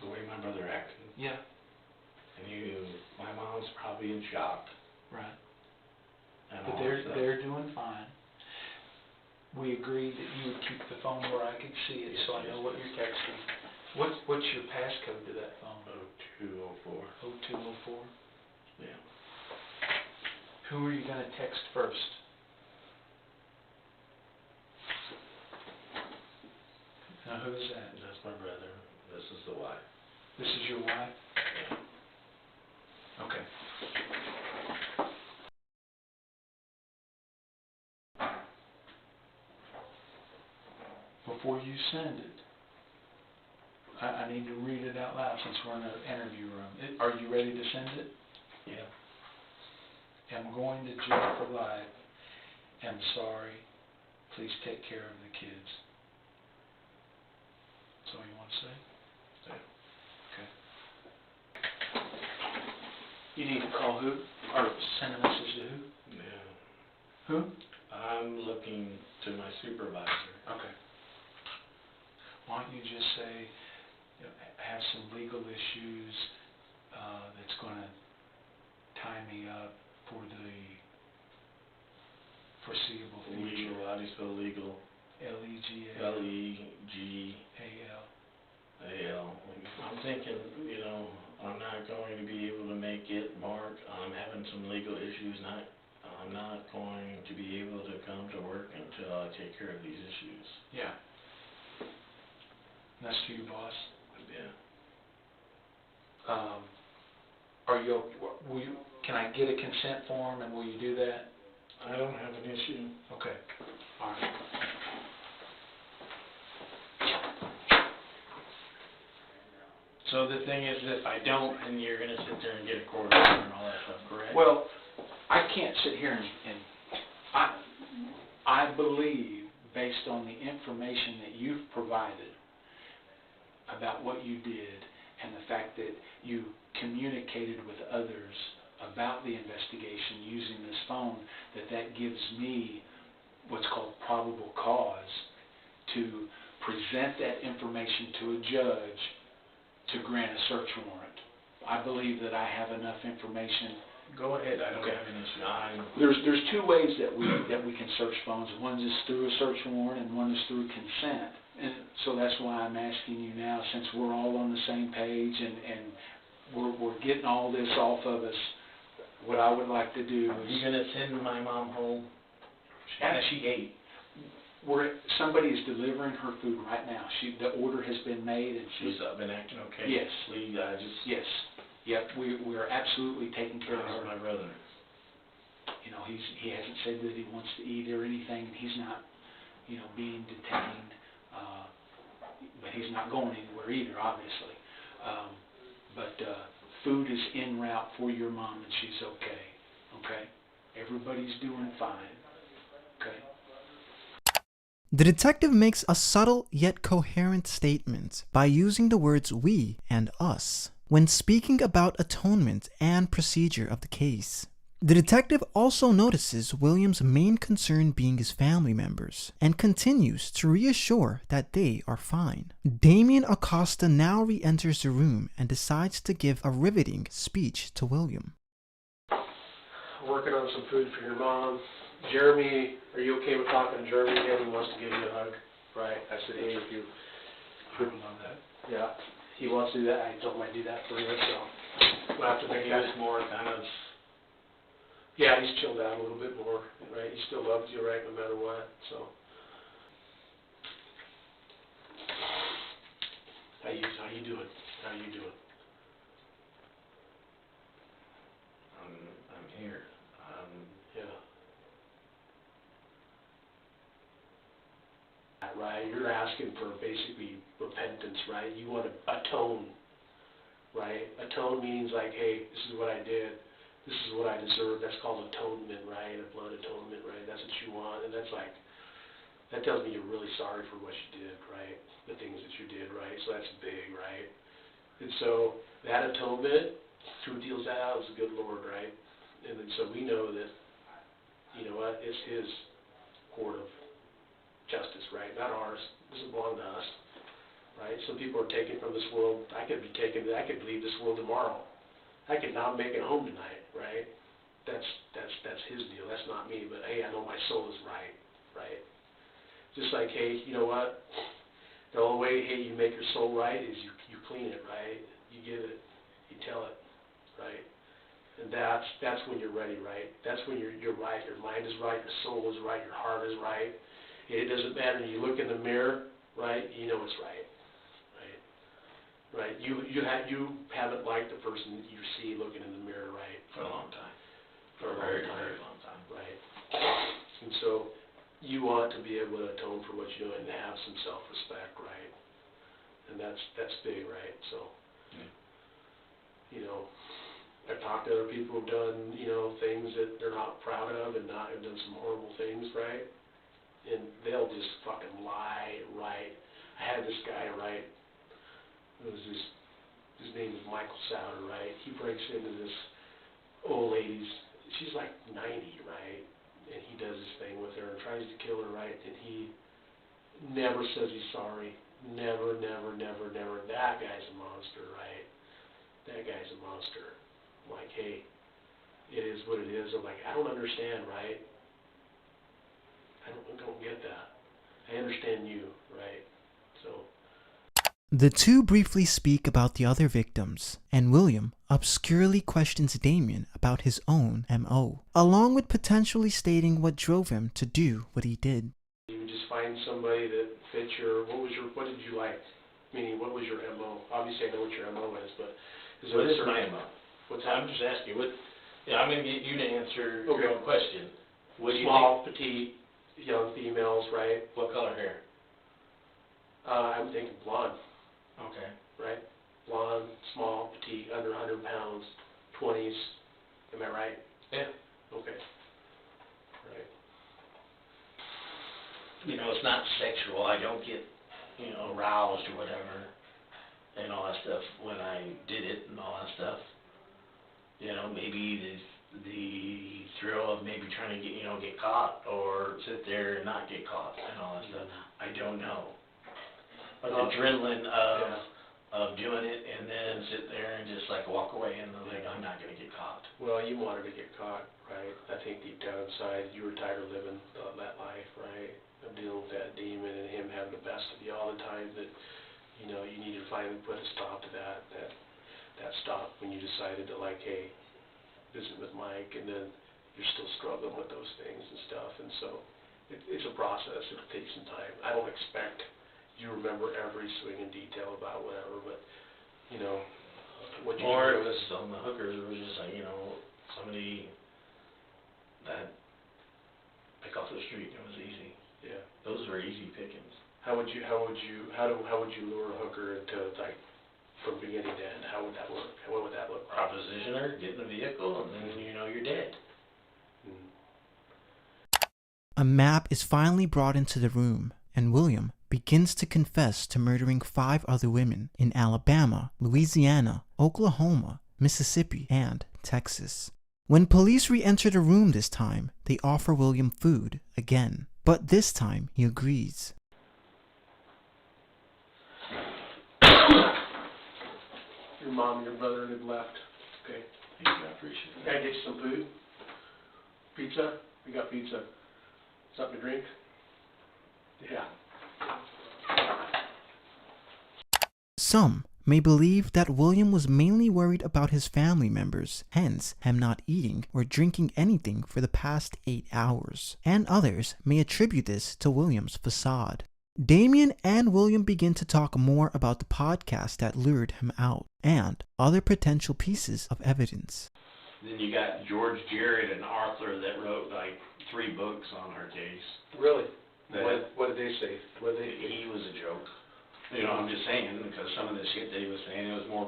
the way my brother acted. Yeah. And my mom's probably in shock. Right. And But all that stuff. they're doing fine. We agreed that you would keep the phone where I could see it, so I know what you're texting. What's your passcode to that phone? 0204. 0204. Yeah. Who are you going to text first? Now, who is that? That's my brother. This is the wife. This is your wife? Okay. Before you send it, I need to read it out loud since we're in an interview room. Are you ready to send it? Yeah. am going to jail for life, am sorry, please take care of the kids. That's all you want to say? Yeah. Okay. You need to call who? Or send a message to who? Yeah. Who? I'm looking to my supervisor. Okay. Why don't you just say, you know, have some legal issues that's going to tie me up for the foreseeable future. Legal, how do you spell legal? L-E-G-A-L. L-E-G-A-L. I'm thinking, you know, I'm not going to be able to make it, Mark. I'm having some legal issues. I'm not going to be able to come to work until I take care of these issues. Yeah. That's to your boss? Yeah. Can I get a consent form and will you do that? I don't have an issue. Okay. All right. So the thing is, if I don't, then you're gonna sit there and get a court order and all that stuff, correct? Well, I can't sit here and I believe, based on the information that you've provided about what you did and the fact that you communicated with others about the investigation using this phone, that gives me what's called probable cause to present that information to a judge to grant a search warrant. I believe that I have enough information. Go ahead, I don't Okay. have an issue. There's two ways that we can search phones. One is through a search warrant, and one is through consent. And so that's why I'm asking you now, since we're all on the same page and we're getting all this off of us. What I would like to do Are is, you gonna send my mom home? she ate. Somebody is delivering her food right now. The order has been made, and She's been acting okay? Yes. Please, yes, yep. We are absolutely taking care of How's her. my brother? You know, he hasn't said that he wants to eat or anything. He's not, you know, being detained, but he's not going anywhere either, obviously. But food is en route for your mom, and she's okay. Okay, everybody's doing fine. Okay. The detective makes a subtle yet coherent statement by using the words we and us when speaking about atonement and procedure of the case. The detective also notices William's main concern being his family members and continues to reassure that they are fine. Damien Acosta now re-enters the room and decides to give a riveting speech to William. Working on some food for your mom. Jeremy, are you okay with talking to Jeremy again? He wants to give you a hug, right? I said, hey, if you... I would love that. Yeah, he wants to do that. I told him I'd do that for you, so we'll have to make He that... was more kind of... Yeah, he's chilled out a little bit more, right? He still loves you, right, no matter what, so... How you doing? How you doing? I'm here. Yeah. Right, you're asking for basically repentance, right? You want to atone, right? Atone means like, hey, this is what I did. This is what I deserve. That's called atonement, right? A blood atonement, right? That's what you want. And that's like, that tells me you're really sorry for what you did, right? The things that you did, right? So that's big, right? And so that atonement, who deals that out is the good Lord, right? And then so we know that, you know what, it's His court of justice, right? Not ours. This doesn't belong to us, right? Some people are taken from this world. I could leave this world tomorrow. I could not make it home tonight, right? That's His deal. That's not me. But hey, I know my soul is right, right? Just like, hey, you know what? The only way, hey, you make your soul right is you clean it, right? You give it, you tell it, right? And that's when you're ready, right? That's when you're right. Your mind is right. Your soul is right. Your heart is right. It doesn't matter. You look in the mirror, right? You know it's right, right? Right? You haven't liked the person that you see looking in the mirror, right? For a long time. For a very, long time. very long time. Right. And so you want to be able to atone for what you do and have some self-respect, right? And that's big, right? So, Yeah. you know, I've talked to other people who've done, you know, things that they're not proud of and not have done some horrible things, right? And they'll just fucking lie, right? I had this guy, right? It was his name is Michael Souter, right? He breaks into this old lady's, she's like 90, right? And he does this thing with her and tries to kill her, right? And he never says he's sorry. Never, never, never, never. That guy's a monster, right? That guy's a monster. I'm like, hey, it is what it is. I'm like, I don't understand, right? I don't get that. I understand you, right? So. The two briefly speak about the other victims, and William obscurely questions Damien about his own MO, along with potentially stating what drove him to do what he did. You would just find somebody that fits what did you like? Meaning, what was your MO? Obviously, I know what your MO is, but is there What is a certain my MO? What's I'm that? just asking, I'm gonna get you to answer your Okay. own question. What do you Small, petite, young females, right? think, what color hair? I'm thinking blonde, Okay. right? Blonde, small, petite, under 100 pounds, 20s. Am I right? Yeah. Okay. Right. You know, it's not sexual, I don't get, aroused or whatever, and all that stuff when I did it and all that stuff. You know, maybe the thrill of maybe trying to get caught or sit there and not get caught and all that stuff. I don't know. But the adrenaline of doing it and then sit there and just like walk away and like, I'm not gonna get caught. Well, you wanted to get caught, right? I think deep down inside, you were tired of living that life, right? Of dealing with that demon and him having the best of you all the time that, you needed to finally put a stop to that stop when you decided to like, hey, visit with Mike, and then you're still struggling with those things and stuff, and so it's a process. It takes some time. I don't expect you remember every swing in detail about whatever, but, what you Or do it was on the hookers, it was just like, somebody that pick off the street, it was easy. yeah. Those were easy pickings. How would you lure a hooker into, like, from beginning to end? How would that work? What would that look like? Proposition her, get in the vehicle, and then you're dead. A map is finally brought into the room, and William begins to confess to murdering 5 other women in Alabama, Louisiana, Oklahoma, Mississippi, and Texas. When police re-enter the room this time, they offer William food again, but this time he agrees. Your mom and your brother have left. Okay. Thank you, I appreciate Can I get you some food? Pizza? We got pizza. Something to drink? Yeah. Some may believe that William was mainly worried about his family members, hence him not eating or drinking anything for the past 8 hours, and others may attribute this to William's facade. Damien and William begin to talk more about the podcast that lured him out, and other potential pieces of evidence. Then you got George Jarrett and Arthur that wrote like 3 books on our case. Really? That What did they say? What did they think? he was a joke. I'm just saying, because some of the shit that he was saying, it was more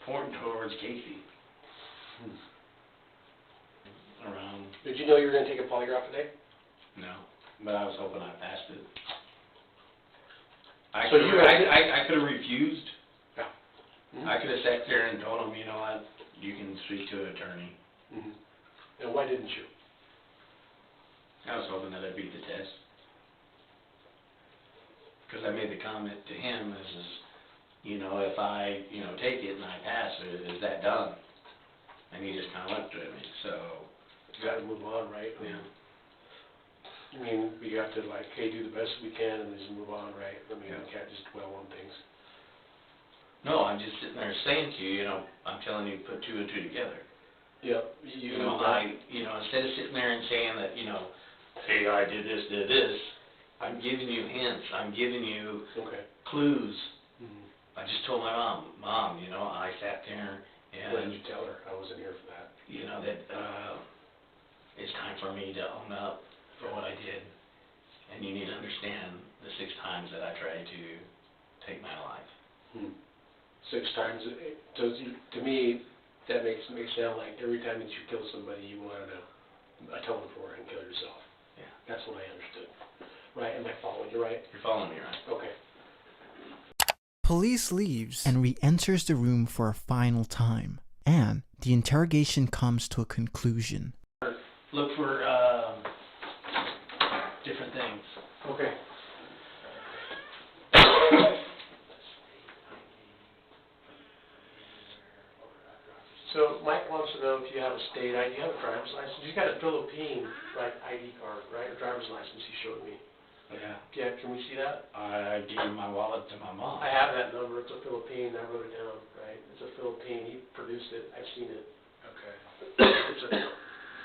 pointing towards Casey. Around, Did you know you were going to take a polygraph today? no, but I was hoping I passed it. I So could you- have refused. Yeah. Mhm. I could have sat there and told him, you know what, you can speak to an attorney. Mm-hmm. And why didn't you? I was hoping that I beat the test. Because I made the comment to him, if I, take it and I pass it, is that done? And he just kind of looked at me, so. You got to move on, right? I mean, we have to like, hey, do the best we can and just move on, right? I mean, we can't just dwell on things. No, I'm just sitting there saying to you, I'm telling you, put 2 and 2 together. Yep. Instead of sitting there and saying that, hey, I did this, I'm giving you hints, I'm giving you Okay. clues. Mm-hmm. I just told my mom, I sat there and. What did you tell her? I wasn't here for that. That it's time for me to own up for what I did. And you need to understand the 6 times that I tried to take my life. 6 times. To me, that makes me sound like every time that you kill somebody, you wanted to atone for it and kill yourself. Yeah. That's what I understood. Right? Am I following you right? You're following me, right? Okay. Police leaves and re-enters the room for a final time, and the interrogation comes to a conclusion. Look for, different things. Okay. So Mike wants to know if you have a state ID, you have a driver's license. He's got a Philippine, right, ID card, right, a driver's license he showed me. Yeah. Yeah, can we see that? I gave my wallet to my mom. I have that number, it's a Philippine, I wrote it down, right? It's a Philippine, he produced it, I've seen it. Okay. It's a,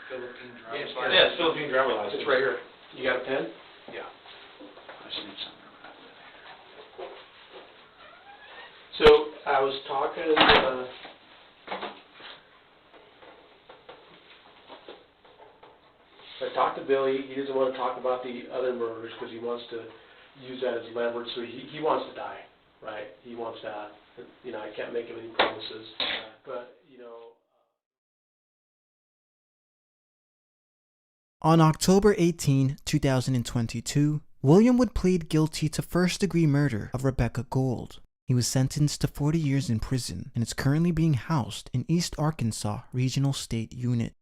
Philippine Yes, driver's license? Yeah, Philippine driver's license. it's right here. You got a pen? Yeah. I just need something to write with here. So I was talking, I talked to Billy. He doesn't want to talk about the other murders because he wants to use that as leverage. So he wants to die, right? He wants that. You know, I can't make him any promises, but you know. On October 18, 2022, William would plead guilty to first-degree murder of Rebecca Gould. He was sentenced to 40 years in prison and is currently being housed in East Arkansas Regional State Unit.